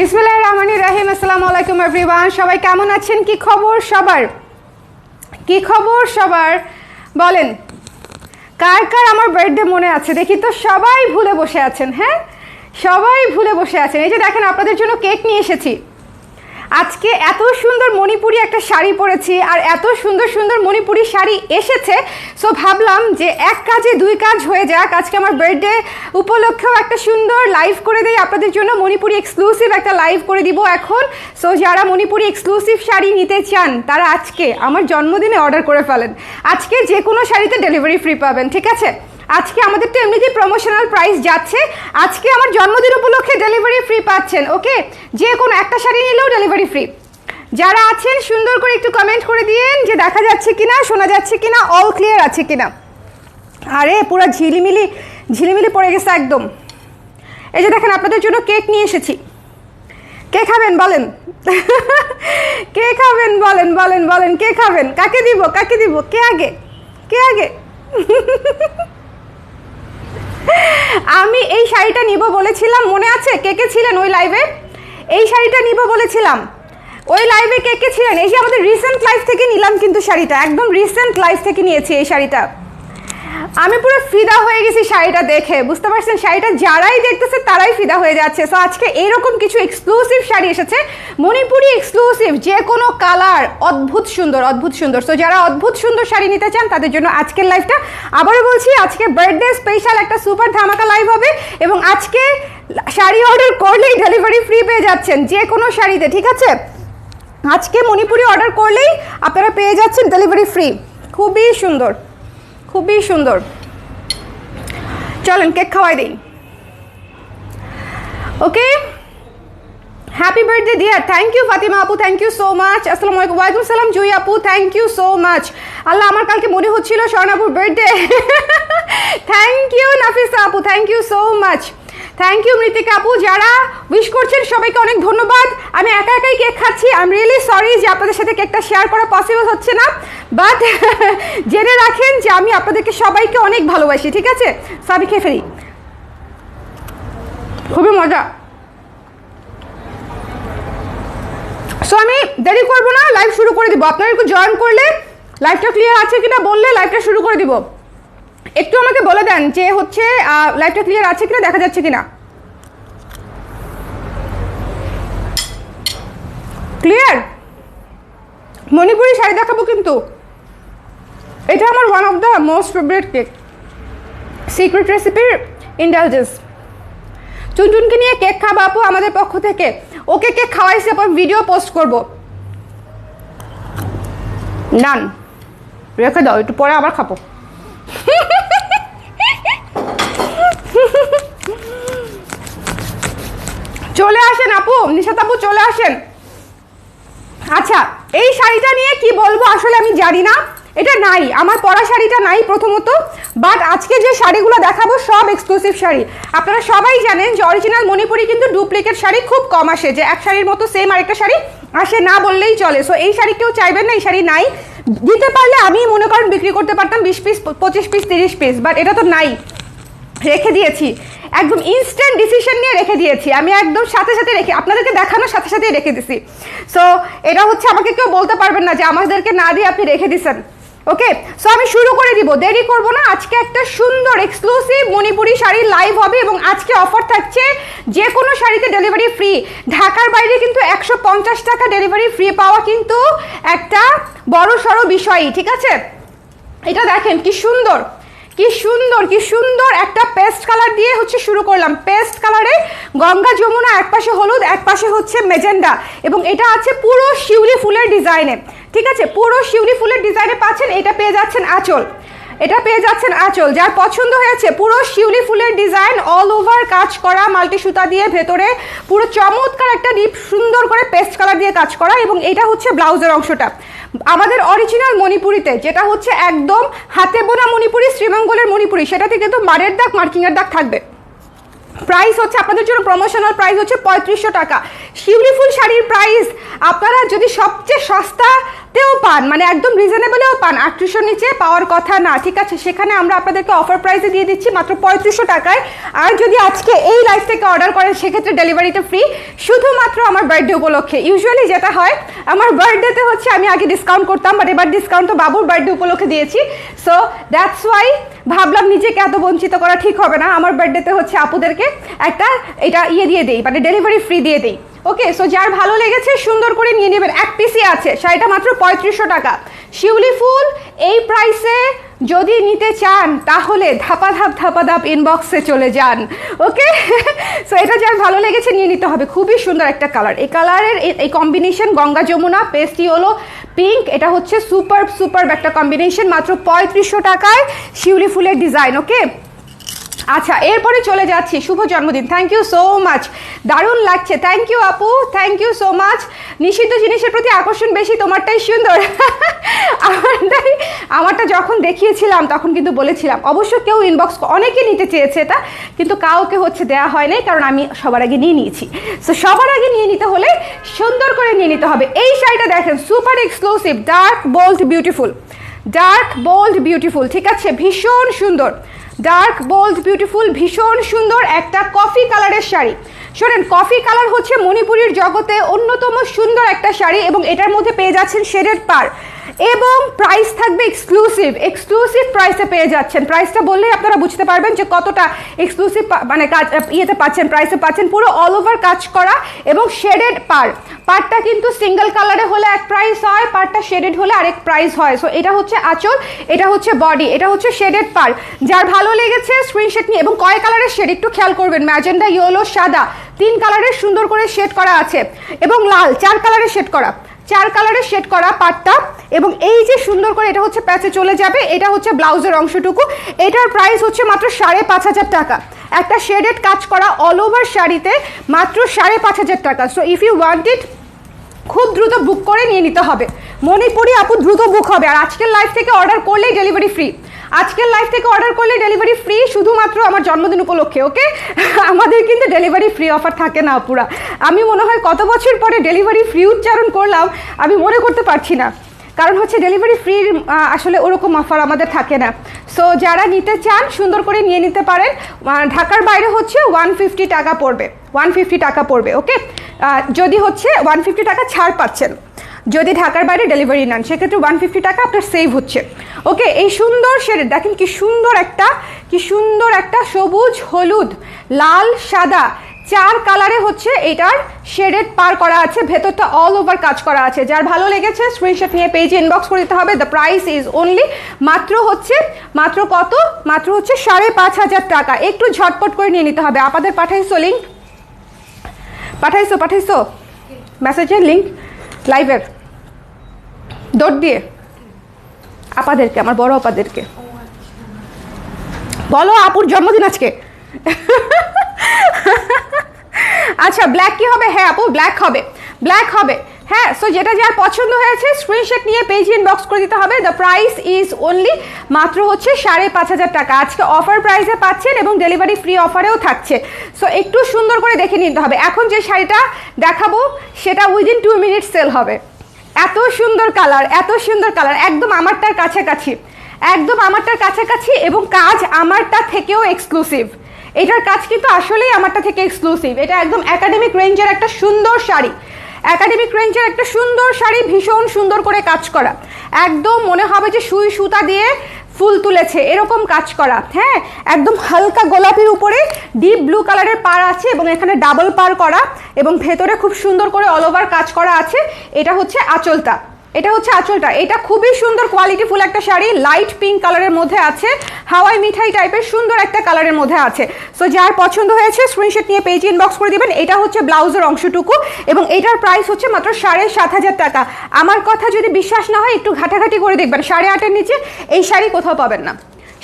বিসমিল্লাহির রহমানির রহিম। আসসালামু আলাইকুম এভরিওয়ান। সবাই কেমন আছেন? কি খবর সবার? কি খবর সবার বলেন। কার কার আমার বার্থডে মনে আছে দেখি তো। সবাই ভুলে বসে আছেন। হ্যাঁ, সবাই ভুলে বসে আছেন। এই যে দেখেন, আপনাদের জন্য কেক নিয়ে এসেছি। আজকে এত সুন্দর মণিপুরি একটা শাড়ি পরেছি, আর এত সুন্দর সুন্দর মণিপুরি শাড়ি এসেছে। সো ভাবলাম যে এক কাজে দুই কাজ হয়ে যাক। আজকে আমার বার্থডে উপলক্ষেও একটা সুন্দর লাইভ করে দেই আপনাদের জন্য। মণিপুরি এক্সক্লুসিভ একটা লাইভ করে দিব এখন। সো যারা মণিপুরি এক্সক্লুসিভ শাড়ি নিতে চান তারা আজকে আমার জন্মদিনে অর্ডার করে ফেলেন। আজকে যে কোনো শাড়িতে ডেলিভারি ফ্রি পাবেন, ঠিক আছে? আজকে আমাদের তো এমনিতেই প্রমোশনাল প্রাইস যাচ্ছে, আজকে আমার জন্মদিন উপলক্ষে ডেলিভারি ফ্রি পাচ্ছেন। ওকে, যে কোনো একটা শাড়ি নিলেও ডেলিভারি ফ্রি। যারা আছেন সুন্দর করে একটু কমেন্ট করে দিয়েন যে দেখা যাচ্ছে কিনা, শোনা যাচ্ছে কিনা, অল ক্লিয়ার আছে কিনা। আরে পুরো ঝিলিমিলি পড়ে গেছে একদম। এই যে দেখেন, আপনাদের জন্য কেক নিয়ে এসেছি। কে খাবেন বলেন? কে খাবেন বলেন বলেন বলেন, কে খাবেন? কাকে দিব কাকে দিব? কে আগে কে আগে? আমি এই শাড়িটা নিব বলেছিলাম, মনে আছে? কে কে ছিলেন ওই লাইভে? এই শাড়িটা নিব বলেছিলাম ওই লাইভে, কে কে ছিলেন? এই যে আমাদের রিসেন্ট লাইভ থেকে নিলাম কিন্তু শাড়িটা, একদম রিসেন্ট লাইভ থেকে নিয়েছি এই শাড়িটা। আমি পুরো ফিদা হয়ে গেছি শাড়িটা দেখে, বুঝতে পারছেন? শাড়িটা যারাই দেখতেছে তারাই ফিদা হয়ে যাচ্ছে। সো আজকে এইরকম কিছু এক্সক্লুসিভ শাড়ি এসেছে, মণিপুরি এক্সক্লুসিভ, যে কোনো কালার, অদ্ভুত সুন্দর অদ্ভুত সুন্দর। সো যারা অদ্ভুত সুন্দর শাড়ি নিতে চান তাদের জন্য আজকের লাইভটা, আবারও বলছি, আজকে বার্থডে স্পেশাল একটা সুপার ধামাকা লাইভ হবে। এবং আজকে শাড়ি অর্ডার করলেই ডেলিভারি ফ্রি পেয়ে যাচ্ছেন যে কোনো শাড়িতে, ঠিক আছে? আজকে মণিপুরি অর্ডার করলেই আপনারা পেয়ে যাচ্ছেন ডেলিভারি ফ্রি। খুবই সুন্দর, খুবই সুন্দর। চলেন কেক খাওয়াই দিই। Okay, happy birthday dear. Thank you Fatima আপু, থ্যাংক ইউ সো মাচ। আসসালামু আলাইকুম। ওয়ালাইকুম সালাম জুই আপু, thank you so much. Allah, আমার কালকে মনে হচ্ছিল স্বর্ণাপুর বার্থডে। থ্যাংক ইউ নাফিসা আপু, thank you so much. Thank you Mritika আপু। যারা উইশ করছেন সবাইকে অনেক ধন্যবাদ। আমি একা একাই কেক খাচ্ছি, আই এম রিয়েলি সরি যে আপনাদের সাথে কেকটা শেয়ার করা পসিবল হচ্ছে না, বাট জেনে রাখেন যে আমি আপনাদেরকে সবাইকে অনেক ভালোবাসি, ঠিক আছে? সবই খেয়ে ফেলি, খুবই মজা। সো আমি দেরি করবো না, লাইভ শুরু করে দিব। আপনারা একটু জয়েন করলে, লাইভটা ক্লিয়ার আছে কিনা বললে লাইভটা শুরু করে দিব। একটু আমাকে বলে দেন যে হচ্ছে লাইভটা ক্লিয়ার আছে কিনা, দেখা যাচ্ছে কিনা। ক্লিয়ার? মণিপুরি শাড়ি দেখাবো কিন্তু। এটা আমার one of the most favourite cake, secret রেসিপির ইন্ডালজেন্স। চুনটুনকে নিয়ে কেক খাবো আপু আমাদের পক্ষ থেকে। ওকে কেক খাওয়াইছি, আপু ভিডিও পোস্ট করবো। নান রেখে দাও, একটু পরে আবার খাবো। চলে আসেন আপু, নিশাত আপু চলে আসেন। আচ্ছা, এই শাড়িটা নিয়ে কি বলবো আসলে আমি জানি না, এটা নাই, আমার পরা শাড়িটা নাই প্রথমত। বাট আজকে যে শাড়িগুলো দেখাবো সব এক্সক্লুসিভ শাড়ি। আপনারা সবাই জানেন যে অরিজিনাল মণিপুরি কিন্তু ডুপ্লিকেট শাড়ি খুব কম আসে, যে এক শাড়ির মতো সেম আরেকটা শাড়ি আসে না বললেই চলে। সো এই শাড়ি কেউ চাইবেন না, এই শাড়ি নাই। দিতে পারলে আমি মনে করেন বিক্রি করতে পারতাম 20 পিস 25 পিস 30 পিস, বাট এটা তো নাই, রেখে দিয়েছি। একদম ইনস্ট্যান্ট ডিসিশন নিয়ে রেখে দিয়েছি আমি, একদম সাথে সাথে রেখে আপনাদেরকে দেখানোর সাথে সাথেই রেখে দিছি। সো এটা হচ্ছে, আমাকে কেউ বলতে পারবেন না যে আমাদেরকে না দিয়ে আপনি রেখে দিছেন। ওকে, সো আমি শুরু করে দিব, দেরি করব না। আজকে একটা সুন্দর এক্সক্লুসিভ মণিপুরি শাড়ির লাইভ হবে এবং আজকে অফার থাকছে যে কোনো শাড়িতে ডেলিভারি ফ্রি। ঢাকার বাইরে কিন্তু 150 টাকা ডেলিভারি ফ্রি পাওয়া কিন্তু একটা বড় সড়ো বিষয়ই, ঠিক আছে? এটা দেখেন কি সুন্দর, কি সুন্দর, কি সুন্দর একটা পেস্ট কালার দিয়ে হচ্ছে শুরু করলাম। পেস্ট কালারে গঙ্গা যমুনা, এক পাশে হলুদ এক পাশে হচ্ছে মেজেন্ডা, এবং এটা আছে পুরো শিউলি ফুলের ডিজাইনে, ঠিক আছে? পুরো শিউলি ফুলের ডিজাইনে পাচ্ছেন। এটা পেয়ে যাচ্ছেন আঁচল, এটা পেয়ে যাচ্ছেন আঁচল। যার পছন্দ হয়েছে, পুরো শিউলি ফুলের ডিজাইন, অল ওভার কাজ করা, মাল্টি সুতা দিয়ে ভেতরে পুরো চমৎকার একটা ডিপ সুন্দর করে পেস্ট কালার দিয়ে কাজ করা। এবং এটা হচ্ছে ব্লাউজের অংশটা আমাদের অরিজিনাল মণিপুরিতে, যেটা হচ্ছে একদম হাতে বোনা মণিপুরি, শ্রীমঙ্গলের মণিপুরি, সেটাতে কিন্তু মারের দাগ, মার্কিংয়ের দাগ থাকবে। প্রাইস হচ্ছে আপনাদের জন্য প্রমোশনাল প্রাইস হচ্ছে 3500 টাকা। শিউলি ফুল শাড়ির প্রাইস আপনারা যদি সবচেয়ে সস্তা তেও পান, মানে একদম রিজনেবলেও পান, 3800 নিচে পাওয়ার কথা না, ঠিক আছে? সেখানে আমরা আপনাদেরকে অফার প্রাইসে দিয়ে দিচ্ছি মাত্র 3500 টাকায়। আর যদি আজকে এই লাইভ থেকে অর্ডার করেন সেক্ষেত্রে ডেলিভারিটা ফ্রি, শুধুমাত্র আমার বার্থডে উপলক্ষে। ইউজুয়ালি যেটা হয় আমার বার্থডেতে হচ্ছে আমি আগে ডিসকাউন্ট করতাম, বাট এবার ডিসকাউন্ট তো বাবুর বার্থডে উপলক্ষে দিয়েছি। সো দ্যাটস ওয়াই ভাবলাম নিজেকে এত বঞ্চিত করা ঠিক হবে না, আমার বার্থডেতে হচ্ছে আপুদেরকে একটা এটা দিয়ে দেই, মানে ডেলিভারি ফ্রি দিয়ে দেই। ওকে, সো যার ভালো লেগেছে সুন্দর করে নিয়ে নেবেন। এক পিসই আছে, শাড়িটা মাত্র 3500 টাকা। শিউলি ফুল এই প্রাইসে যদি নিতে চান তাহলে ধাপাধাপ ইনবক্সে চলে যান। ওকে, সো এটা যার ভালো লেগেছে নিয়ে নিতে হবে। খুবই সুন্দর একটা কালার, এই কালারের এই combination Ganga Jamuna paste yellow pink, এটা হচ্ছে সুপার একটা কম্বিনেশন, মাত্র 3500 টাকায় শিউলি ফুলের ডিজাইন। ওকে, আচ্ছা এরপরে চলে যাচ্ছি শুভ জন্মদিন। থ্যাংক ইউ সো মাচ, দারুণ লাগছে, থ্যাংক ইউ আপু, থ্যাংক ইউ সো মাচ। নিষিদ্ধ জিনিসের প্রতি আকর্ষণ বেশি, তোমারটাই সুন্দর। আমারটা যখন দেখিয়েছিলাম তখন কিন্তু বলেছিলাম, অবশ্য কেউ ইনবক্স অনেকে নিতে চেয়েছে এটা, কিন্তু কাউকে হচ্ছে দেওয়া হয় নাই, কারণ আমি সবার আগে নিয়ে নিয়েছি। সো সবার আগে নিয়ে নিতে হলে সুন্দর করে নিয়ে নিতে হবে। এই শাড়িটা দেখেন, super exclusive, dark bold beautiful, ঠিক আছে? ভীষণ সুন্দর, ডার্ক বোল্ড বিউটিফুল, ভীষণ সুন্দর একটা কফি কালারের শাড়ি। শোনেন, কফি কালার হচ্ছে মণিপুরের জগতে অন্যতম সুন্দর একটা শাড়ি, এবং এটার মধ্যে পেয়ে যাচ্ছেন শেডেড পার, এবং প্রাইস থাকবে এক্সক্লুসিভ প্রাইসে পেয়ে যাচ্ছেন। প্রাইসটা বললেই আপনারা বুঝতে পারবেন যে কতটা এক্সক্লুসিভ, মানে কাজ ইয়েতে পাচ্ছেন, প্রাইসে পাচ্ছেন। পুরো অল ওভার কাজ করা এবং শেডেড পারটা কিন্তু সিঙ্গেল কালারে হলে এক প্রাইস হয়, পারটা শেডেড হলে আরেক প্রাইস হয়। সো এটা হচ্ছে আঁচল, এটা হচ্ছে বডি, এটা হচ্ছে শেডেড পার। যার ভালো লেগেছে স্ক্রিনশট নিয়ে, এবং কয় কালারের শেড একটু খেয়াল করবেন, ম্যাজেন্ডা, ইয়েলো, সাদা, 3 কালারের সুন্দর করে শেড করা আছে, এবং লাল 4 কালারের শেড করা পাটটা। এবং এই যে সুন্দর করে এটা হচ্ছে প্যাচে চলে যাবে, এটা হচ্ছে ব্লাউজের অংশটুকু। এটার প্রাইস হচ্ছে মাত্র 5500 টাকা। একটা শেডেড কাজ করা অল ওভার শাড়িতে মাত্র 5500 টাকা। So if you want it, খুব দ্রুত বুক করে নিয়ে নিতে হবে। মণিপুরি আপু দ্রুত বুক হবে, আর আজকের লাইভ থেকে অর্ডার করলেই ডেলিভারি ফ্রি, শুধুমাত্র আমার জন্মদিন উপলক্ষে। ওকে, আমাদের কিন্তু ডেলিভারি ফ্রি অফার থাকে না আপুরা। আমি মনে হয় কত বছর পরে ডেলিভারি ফ্রি উচ্চারণ করলাম, আমি মনে করতে পারছি না, কারণ হচ্ছে ডেলিভারি ফ্রির আসলে ওরকম অফার আমাদের থাকে না। সো যারা নিতে চান সুন্দর করে নিয়ে নিতে পারেন। ঢাকার বাইরে হচ্ছে 150 টাকা পড়বে। ওকে, যদি হচ্ছে 150 টাকা ছাড় পাচ্ছেন, যদি ঢাকার বাইরে ডেলিভারি নেন সেক্ষেত্রে 150 টাকা আপনার সেভ হচ্ছে। ওকে, এই সুন্দর শেডের দেখেন, কি সুন্দর একটা সবুজ, হলুদ, লাল, সাদা, 4 কালারে হচ্ছে এটার শেডেড পার করা আছে, ভেতরটা অল ওভার কাজ করা আছে। যার ভালো লেগেছে স্ক্রিনশট নিয়ে পেজে ইনবক্স করে দিতে হবে। দ্য প্রাইস ইজ অনলি মাত্র হচ্ছে 5500 টাকা। একটু ঝটপট করে নিয়ে নিতে হবে। আপনাদের পাঠাইছো লিঙ্ক, পাঠাইছো মেসেজের লিঙ্ক লাইভের দৌড় দিয়ে আপাদেরকে, আমার বড় আপাদেরকে বলো আপুর জন্মদিন আজকে। আচ্ছা, ব্ল্যাক কি হবে? হ্যাঁ আপু, ব্ল্যাক হবে। হ্যাঁ, সো যেটা যার পছন্দ হয়েছে স্ক্রিনশট নিয়ে পেজ ইনবক্স করে দিতে হবে। দ্য প্রাইস ইজ অনলি মাত্র হচ্ছে 5500 টাকা। আজকে অফার প্রাইসে পাচ্ছেন এবং ডেলিভারি ফ্রি অফারেও থাকছে। সো একটু সুন্দর করে দেখে নিতে হবে। এখন যে শাড়িটা দেখাবো সেটা উইদিন 2 মিনিট সেল হবে। এত সুন্দর কালার, একদম আমারটার কাছাকাছি, এবং কাজ আমারটা থেকেও এক্সক্লুসিভ। এটার কাজ কিন্তু আসলেই আমারটা থেকে এক্সক্লুসিভ। এটা একদম একাডেমিক রেঞ্জের একটা সুন্দর শাড়ি, ভীষণ সুন্দর করে কাজ করা, একদম মনে হবে যে সুই সুতা দিয়ে ফুল তুলেছে এরকম কাজ করা। হ্যাঁ, একদম হালকা গোলাপির উপরে ডিপ ব্লু কালারের পার আছে, এবং এখানে ডাবল পার করা, এবং ভেতরে খুব সুন্দর করে অল ওভার কাজ করা আছে। এটা হচ্ছে আঁচলটা, এটা খুবই সুন্দর কোয়ালিটিফুল একটা শাড়ি। লাইট পিঙ্ক কালারের মধ্যে আছে, হাওয়াই মিঠাই টাইপের সুন্দর একটা কালারের মধ্যে আছে। সো যার পছন্দ হয়েছে স্ক্রিনশট নিয়ে পেজে ইনবক্স করে দিবেন। এটা হচ্ছে ব্লাউজের অংশটুকু, এবং এটার প্রাইস হচ্ছে মাত্র 7500 টাকা। আমার কথা যদি বিশ্বাস না হয় একটু ঘাটাঘাটি করে দেখবেন, 8.5-এর নিচে এই শাড়ি কোথাও পাবেন না।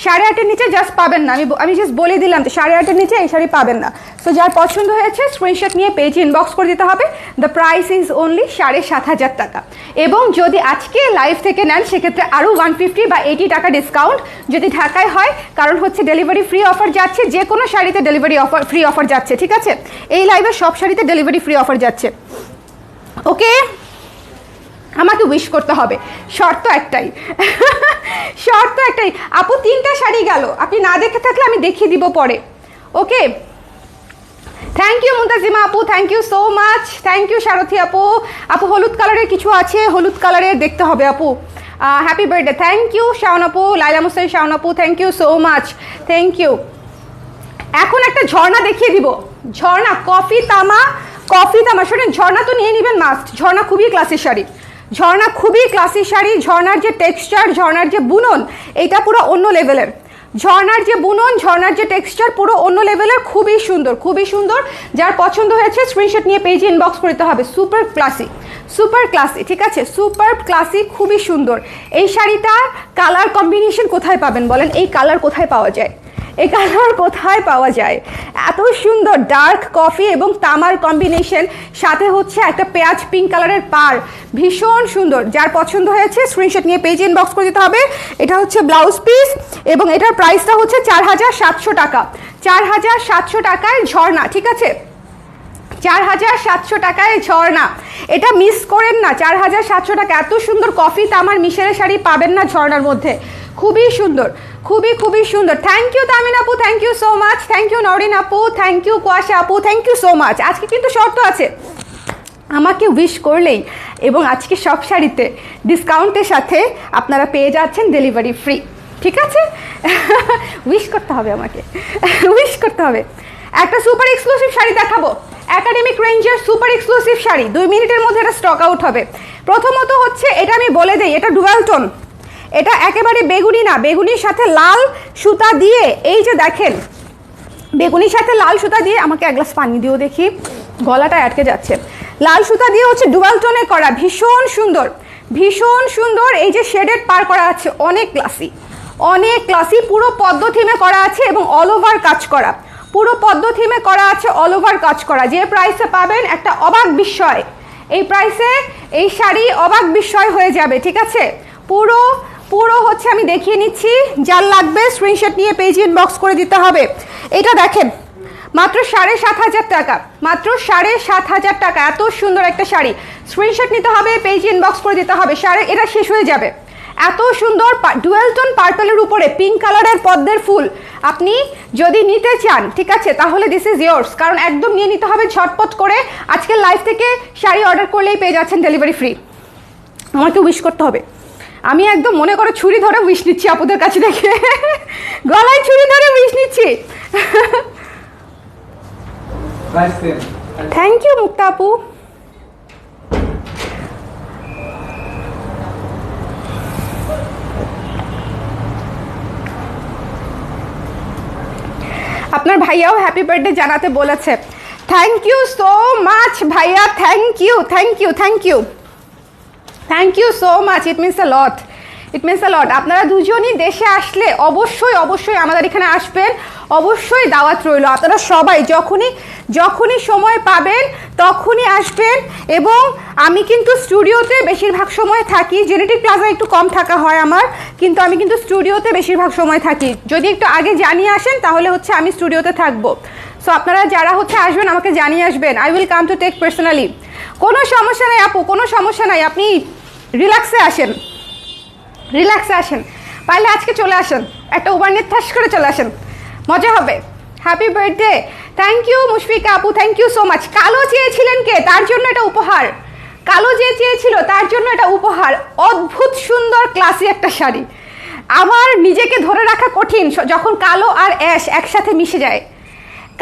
8.5-এর নিচে জাস্ট পাবেন না, আমি জাস্ট বলে দিলাম যে 8.5-এর নিচে এই শাড়ি পাবেন না। সো যার পছন্দ হয়েছে স্ক্রিনশট নিয়ে পেজে ইনবক্স করে দিতে হবে। দ্য প্রাইস ইজ অনলি 7500 টাকা। এবং যদি আজকে লাইভ থেকে নেন সেক্ষেত্রে আরও 150 বা 80 টাকা ডিসকাউন্ট যদি ঢাকায় হয়, কারণ হচ্ছে ডেলিভারি ফ্রি অফার যাচ্ছে, যে কোনো শাড়িতে ডেলিভারি ফ্রি অফার যাচ্ছে। ঠিক আছে, এই লাইভে সব শাড়িতে ডেলিভারি ফ্রি অফার যাচ্ছে। ওকে, আমাকে উইশ করতে হবে, শর্ত একটাই শর্ত একটাই। আপু 3টা শাড়ি গেল, আপনি না দেখে থাকলে আমি দেখিয়ে দিব পরে। ওকে, থ্যাংক ইউ মুনতাজিমা আপু, thank you so much, thank you Sarathi আপু। আপু হলুদ কালারের কিছু আছে, হলুদ কালারের দেখতে হবে আপু। Happy birthday, thank you Shaon আপু, লাইলা মুসাই শাওন আপু, thank you so much, thank you. এখন একটা ঝর্ণা দেখিয়ে দিব, ঝর্ণা কফি তামা, কফি তামা শোনেন, ঝর্ণা তো নিয়ে নেবেন মাস্ট। ঝর্ণা খুবই ক্লাসি শাড়ি, ঝর্ণা খুবই ক্লাসি শাড়ি। ঝর্ণার যে টেক্সচার, ঝর্ণার যে বুনন, এটা পুরো অন্য লেভেলের। ঝর্ণার যে বুনন, ঝর্ণার যে টেক্সচার পুরো অন্য লেভেলের, খুবই সুন্দর, খুবই সুন্দর। যার পছন্দ হয়েছে স্ক্রিনশট নিয়ে পেজে ইনবক্স করতে হবে। সুপার ক্লাসি, সুপার ক্লাসি, ঠিক আছে, সুপার ক্লাসি, খুবই সুন্দর। এই শাড়িটা কালার কম্বিনেশন কোথায় পাবেন বলেন? এই কালার কোথায় পাওয়া যায়? এই কালার কোথায় পাওয়া যায়? এত সুন্দর ডার্ক কফি এবং তামার কম্বিনেশন, সাথে হচ্ছে একটা পেঁয়াজ পিঙ্ক কালারের পার, ভীষণ সুন্দর। যার পছন্দ হয়েছে স্ক্রিনশট নিয়ে পেজে ইনবক্স করে দিতে হবে। এটা হচ্ছে ব্লাউজ পিস এবং এটার প্রাইসটা হচ্ছে 4700 টাকা। 4700 টাকায় ঝর্ণা, ঠিক আছে, 4700 টাকায় ঝর্ণা। এটা মিস করেন না, 4700 টাকা। এত সুন্দর কফি তামার মিশের শাড়ি পাবেন না ঝর্ণার মধ্যে, খুবই সুন্দর, খুবই খুবই সুন্দর। থ্যাংক ইউ তামিন আপু, thank you so much, thank you Norin আপু, থ্যাংক ইউ কুয়াশা আপু, থ্যাংক ইউ সো মাচ। আজকে কিন্তু শর্ত আছে, আমাকে উইশ করলেই এবং আজকে সব শাড়িতে ডিসকাউন্টের সাথে আপনারা পেয়ে যাচ্ছেন ডেলিভারি ফ্রি, ঠিক আছে? উইশ করতে হবে, আমাকে উইশ করতে হবে। একটা সুপার এক্সক্লুসিভ শাড়ি দেখাবো, একাডেমিক রেঞ্জের সুপার এক্সক্লুসিভ শাড়ি। 2 মিনিটের মধ্যে এটা স্টক আউট হবে। প্রথমত হচ্ছে, এটা আমি বলে দিই, এটা ডুয়াল টোন, এটা একেবারে বেগুনি না, বেগুনির সাথে লাল সুতা দিয়ে, এই যে দেখেন, বেগুনির সাথে লাল সুতা দিয়ে, আমাকে এক গ্লাস পানি দিও দেখি, গলাটা আটকে যাচ্ছে। লাল সুতা দিয়ে হচ্ছে ডুয়াল টোনে করা, ভীষণ সুন্দর, ভীষণ সুন্দর। এই যে শেডেড পার করা আছে, অনেক ক্লাসি, অনেক ক্লাসি। পুরো পদ্ম থিমে করা আছে এবং অল ওভার কাজ করা, পুরো পদ্ম থিমে করা আছে, অল ওভার কাজ করা। যে প্রাইসে পাবেন একটা অবাক বিস্ময়, এই প্রাইসে এই শাড়ি অবাক বিস্ময় হয়ে যাবে, ঠিক আছে? পুরো পুরো হচ্ছে আমি দেখিয়ে নিচ্ছি, যার লাগবে স্ক্রিনশট নিয়ে পেজে ইনবক্স করে দিতে হবে। এটা দেখেন, মাত্র 7500 টাকা, মাত্র 7500 টাকা। এত সুন্দর একটা শাড়ি, স্ক্রিনশট নিতে হবে, পেজে ইনবক্স করে দিতে হবে। এটা শেষ হয়ে যাবে। এত সুন্দর ডুয়েল টোন পার্পলের উপরে পিঙ্ক কালারের পদ্মের ফুল, আপনি যদি নিতে চান, ঠিক আছে, তাহলে দিস ইজ ইয়ার্স। কারণ একদম নিয়ে নিতে হবে ঝটপট করে। আজকের লাইভ থেকে শাড়ি অর্ডার করলেই পেয়ে যাচ্ছেন ডেলিভারি ফ্রি। আমাকে উইশ করতে হবে, আমি একদম মনে করো ছুরি ধরে উইশ নিচ্ছি আপুদের কাছে দেখে, গলায় ছুরি ধরে উইশ নিচ্ছি। থ্যাংক ইউ মুক্তা আপু। আপনার ভাইয়াও হ্যাপি বার্থডে জানাতে বলেছে। থ্যাংক ইউ সো মাচ ভাইয়া, thank you, thank you, thank you, thank you so much. It means a lot, it means a lot. আপনারা দুজনই দেশে আসলে অবশ্যই অবশ্যই আমাদের এখানে আসবেন, অবশ্যই দাওয়াত রইল। আপনারা সবাই যখনই সময় পাবেন তখনই আসবেন। এবং আমি কিন্তু স্টুডিওতে বেশিরভাগ সময় থাকি, জেনেটিক প্লাজা একটু কম থাকা হয় আমার, কিন্তু আমি কিন্তু স্টুডিওতে বেশিরভাগ সময় থাকি। যদি একটু আগে জানিয়ে আসেন তাহলে হচ্ছে আমি স্টুডিওতে থাকবো। সো আপনারা যারা হচ্ছে আসবেন আমাকে জানিয়ে আসবেন, I will come to take personally. কোনো সমস্যা নাই আপু, কোনো সমস্যা নাই, আপনি রিল্যাক্সে আসেন, রিল্যাক্সে আসেন। পারলে আজকে চলে আসেন, একটা উবার নিয়ে ঠাস করে চলে আসেন, মজা হবে। Happy birthday, thank you Mushfika আপু, থ্যাংক ইউ সো মাচ। কালো চেয়েছিলেন কে, তার জন্য এটা উপহার। কালো যে চেয়েছিল তার জন্য এটা উপহার। অদ্ভুত সুন্দর ক্লাসি একটা শাড়ি, আমার নিজেকে ধরে রাখা কঠিন যখন কালো আর অ্যাশ একসাথে মিশে যায়।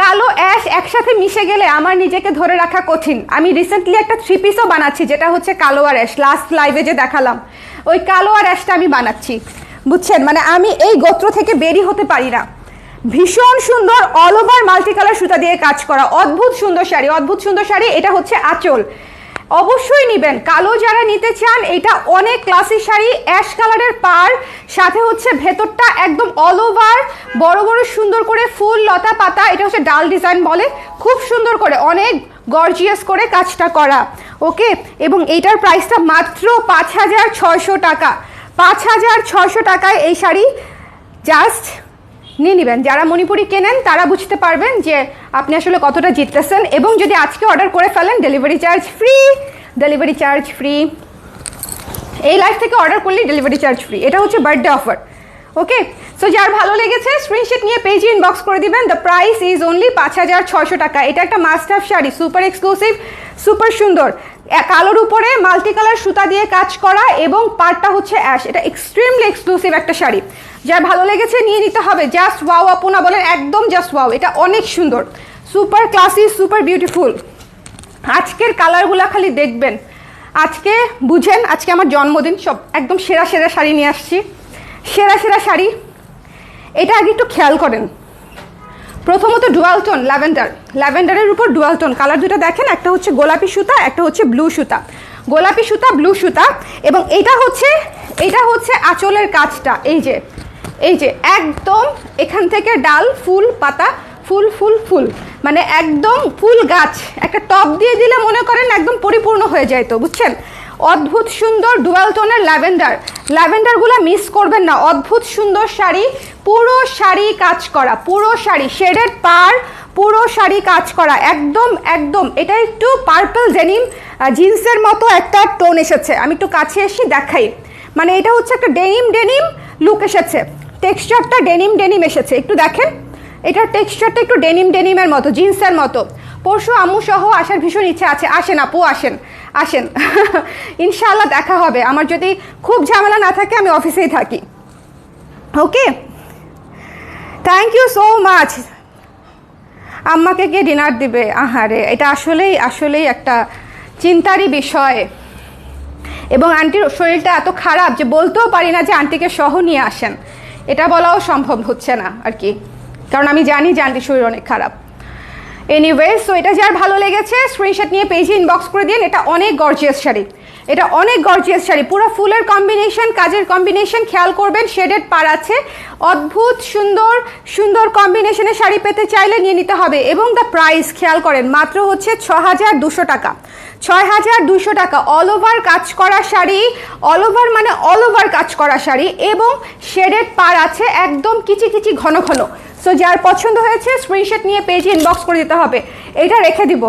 কালো অ্যাশ একসাথে মিশে গেলে আমার নিজেকে ধরে রাখা কঠিন। আমি রিসেন্টলি একটা 3 পিসও বানাচ্ছি, যেটা হচ্ছে কালো আর অ্যাশ। লাস্ট লাইভে যে দেখালাম, ওই কালো আর অ্যাশটা আমি বানাচ্ছি, বুঝছেন? মানে আমি এই গোত্র থেকে বেরি হতে পারি না। ভীষণ সুন্দর, অল ওভার মাল্টি কালার সুতা দিয়ে কাজ করা, অদ্ভুত সুন্দর শাড়ি, অদ্ভুত সুন্দর শাড়ি। এটা হচ্ছে আঁচল, অবশ্যই নেবেন। কালো যারা নিতে চান, এটা অনেক ক্লাসি শাড়ি, অ্যাশ কালারের পার, সাথে হচ্ছে ভেতরটা একদম অল ওভার বড় বড় সুন্দর করে ফুল লতা পাতা, এটা হচ্ছে ডাল ডিজাইন বলে, খুব সুন্দর করে অনেক গর্জিয়াস করে কাজটা করা। ওকে, এবং এইটার প্রাইসটা মাত্র 5600 টাকা। 5600 টাকায় এই শাড়ি জাস্ট নিয়ে নেবেন। যারা মণিপুরি কেনেন তারা বুঝতে পারবেন যে আপনি আসলে কতটা জিততেছেন। এবং যদি আজকে অর্ডার করে ফেলেন, delivery charge free, delivery charge free. এই লাইভ থেকে অর্ডার করলে ডেলিভারি চার্জ ফ্রি, এটা হচ্ছে বার্থডে অফার। ওকে, সো যার ভালো লেগেছে স্ক্রিনশট নিয়ে পেজে ইনবক্স করে দিবেন। দ্য প্রাইস ইজ অনলি 5600 টাকা। এটা একটা must have sari, super exclusive, super সুন্দর, কালোর উপরে মাল্টি কালার সুতা দিয়ে কাজ করা এবং পাড়টা হচ্ছে অ্যাশ। এটা এক্সট্রিমলি এক্সক্লুসিভ একটা শাড়ি, যার ভালো লেগেছে নিয়ে নিতে হবে। জাস্ট ওয়াও আপু না বলেন, একদম জাস্ট ওয়াও, এটা অনেক সুন্দর, সুপার ক্লাসি, সুপার বিউটিফুল। আজকের কালারগুলো খালি দেখবেন, আজকে বুঝেন আজকে আমার জন্মদিন, সব একদম সেরা সেরা শাড়ি নিয়ে আসছি, সেরা সেরা শাড়ি। এটা আগে একটু খেয়াল করেন, প্রথমত ডুয়াল টোন ল্যাভেন্ডার, ল্যাভেন্ডারের উপর ডুয়াল টোন কালার দুটো দেখেন, একটা হচ্ছে গোলাপি সুতা, একটা হচ্ছে ব্লু সুতা, গোলাপি সুতা ব্লু সুতা। এবং এটা হচ্ছে আঁচলের কাজটা, এই যে একদম এখান থেকে ডাল, ফুল, পাতা, ফুল ফুল ফুল, মানে একদম ফুল গাছ, একটা টপ দিয়ে দিলে মনে করেন একদম পরিপূর্ণ হয়ে যায়। তো বুঝছেন, অদ্ভুত সুন্দর ডুয়াল টোনের ল্যাভেন্ডার, ল্যাভেন্ডারগুলো মিস করবেন না। অদ্ভুত সুন্দর শাড়ি, পুরো শাড়ি কাজ করা, পুরো শাড়ি শেডেড পার, পুরো শাড়ি কাজ করা, একদম একদম। এটা একটু পার্পল ডেনিম জিন্সের মতো একটা টোন এসেছে, আমি একটু কাছে এসে দেখাই, মানে এটা হচ্ছে একটা ডেনিম ডেনিম লুক এসেছে, টেক্সচারটা ডেনিম ডেনিম এসেছে, একটু দেখেন এটার টেক্সচারটা একটু ডেনিম ডেনিমের মতো, জিন্সের মতো। পরশু আম্মু সহ আসার ভীষণ ইচ্ছা আছে, আসেন আপু আসেন আসেন ইনশাআল্লাহ দেখা হবে, আমার যদি খুব ঝামেলা না থাকে আমি অফিসেই থাকি। ওকে, থ্যাংক ইউ সো মাচ। আম্মাকে কে ডিনার দিবে? আহারে, এটা আসলেই একটা চিন্তারই বিষয়। এবং আন্টির শরীরটা এত খারাপ যে বলতেও পারি না যে আন্টিকে সহ নিয়ে আসেন, এটা বলাও সম্ভব হচ্ছে না আর কি, কারণ আমি জানি যে আন্টির শরীর অনেক খারাপ। এনিওয়ে, সো এটা যার ভালো লেগেছে স্ক্রিনশট নিয়ে পেজে ইনবক্স করে দিন। এটা অনেক গর্জিয়াস শাড়ি, এটা অনেক গর্জিয়াস শাড়ি, পুরো ফুলের কম্বিনেশন, কাজের কম্বিনেশন খেয়াল করবেন, শেডেড পার আছে, অদ্ভুত সুন্দর সুন্দর কম্বিনেশনে শাড়ি পেতে চাইলে নিয়ে নিতে হবে। এবং দ্য প্রাইস খেয়াল করেন, মাত্র হচ্ছে 6200 টাকা, 6200 টাকা। অল ওভার কাজ করা শাড়ি, অল ওভার মানে অল ওভার কাজ করা শাড়ি, এবং শেডেড পার আছে একদম কিচি কিচি ঘন ঘন। সো যার পছন্দ হয়েছে স্ক্রিনশট নিয়ে পেজে ইনবক্স করে দিতে হবে। এটা রেখে দিব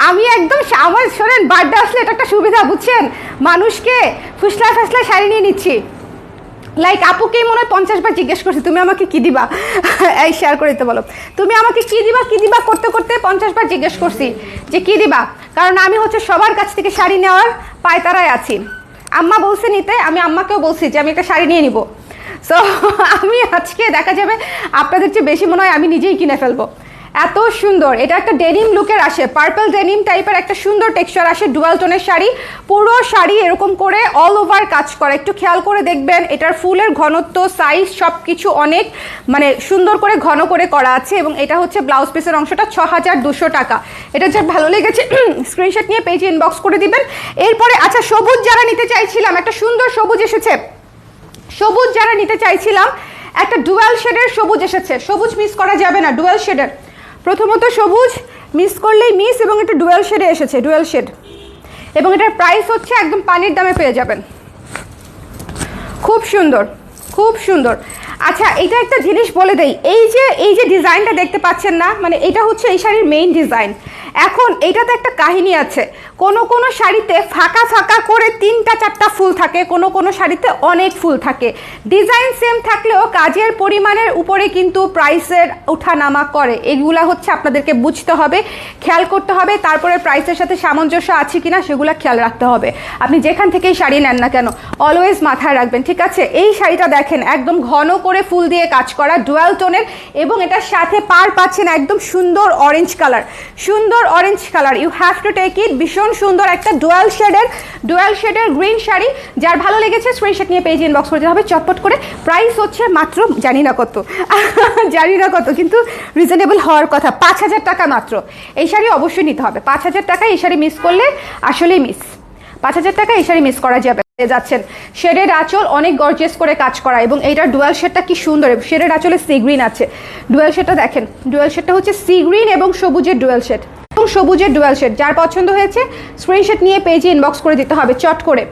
আমি একদম, আমার শোনেন বার্থডে আসলে এটা একটা সুবিধা বুঝছেন, মানুষকে ফুসলা ফাসলা শাড়ি নিয়ে নিচ্ছি। লাইক আপুকেই মনে হয় 50 বার জিজ্ঞেস করছি তুমি আমাকে কি দিবা, এই শেয়ার করে দিতে বলো, তুমি আমাকে কি দিবা করতে করতে 50 বার জিজ্ঞেস করছি যে কি দিবা, কারণ আমি হচ্ছে সবার কাছ থেকে শাড়ি নেওয়ার পায়তারায় আছি। আম্মা বলছে নিতে, আমি আম্মাকেও বলছি যে আমি একটা শাড়ি নিয়ে নিব। সো আমি আজকে দেখা যাবে আপনাদের চেয়ে বেশি মনে হয় আমি নিজেই কিনে ফেলবো, এত সুন্দর। এটা একটা ডেনিম লুকের আসে, পার্পল ডেনিম টাইপের একটা সুন্দর টেক্সচার আসে, ডুয়াল টোনের শাড়ি, পুরো শাড়ি এরকম করে অল ওভার কাজ করা। একটু খেয়াল করে দেখবেন, এটার ফুলের ঘনত্ব, সাইজ সব কিছু অনেক মানে সুন্দর করে ঘন করে করা আছে। এবং এটা হচ্ছে ব্লাউজ পিসের অংশটা, 6200 টাকা। এটা যা ভালো লেগেছে স্ক্রিনশট নিয়ে পেজে ইনবক্স করে দিবেন। এরপরে আচ্ছা, সবুজ যারা নিতে চাইছিলাম, একটা সুন্দর সবুজ এসেছে, সবুজ যারা নিতে চাইছিলাম, একটা ডুয়াল শেডের সবুজ এসেছে, সবুজ মিস করা যাবে না, ডুয়াল শেডের। প্রথমত সবুজ মিস করলেই মিস, এবং এটা ডুয়াল শেডে এসেছে, ডুয়াল শেড, এবং এটার প্রাইস হচ্ছে একদম পানির দামে পেয়ে যাবেন। খুব সুন্দর, খুব সুন্দর। আচ্ছা, এটা একটা জিনিস বলে দেই, এই যে ডিজাইনটা দেখতে পাচ্ছেন না, মানে এটা হচ্ছে এই শাড়ির মেইন ডিজাইন। এখন এইটাতে একটা কাহিনী আছে, কোনো শাড়িতে ফাঁকা ফাঁকা করে 3-4টা ফুল থাকে, কোনো শাড়িতে অনেক ফুল থাকে। ডিজাইন সেম থাকলেও কাজের পরিমাণের উপরে কিন্তু প্রাইসের ওঠানামা করে, এগুলা হচ্ছে আপনাদেরকে বুঝতে হবে, খেয়াল করতে হবে, তারপরে প্রাইসের সাথে সামঞ্জস্য আছে কিনা সেগুলো খেয়াল রাখতে হবে। আপনি যেখান থেকেই শাড়ি নেন না কেন অলওয়েজ মাথায় রাখবেন, ঠিক আছে? এই শাড়িটা দেখেন, একদম ঘন করে ফুল দিয়ে কাজ করা, ডুয়াল টোনের, এবং এটার সাথে পার পাচ্ছেন একদম সুন্দর অরেঞ্জ কালার, সুন্দর orange colour, you have to take it. ভীষণ সুন্দর একটা ডুয়াল শেডের গ্রিন শাড়ি, যার ভালো লেগেছে স্ক্রিনশট নিয়ে পেজে ইনবক্স করতে হবে চটপট করে। প্রাইস হচ্ছে মাত্র জানি না কত কিন্তু রিজনেবল হওয়ার কথা, 5000 টাকা মাত্র। এই শাড়ি অবশ্যই নিতে হবে 5000 টাকা, এই শাড়ি মিস করলে আসলেই মিস। 5000 টাকা এই শাড়ি মিস করা যাবে। যাচ্ছেন শেডের আঁচল অনেক গর্জিয়াস করে কাজ করা, এবং এইটার ডুয়াল শেডটা কি সুন্দর, শেডের আঁচলে সি গ্রিন আছে, ডুয়াল শেডটা দেখেন, ডুয়াল শেডটা হচ্ছে সি গ্রিন এবং সবুজের ডুয়াল শেড, এবং সবুজের ডুয়াল শেড। যার পছন্দ হয়েছে স্ক্রিনশট নিয়ে পেজে ইনবক্স করে দিতে হবে চট করে।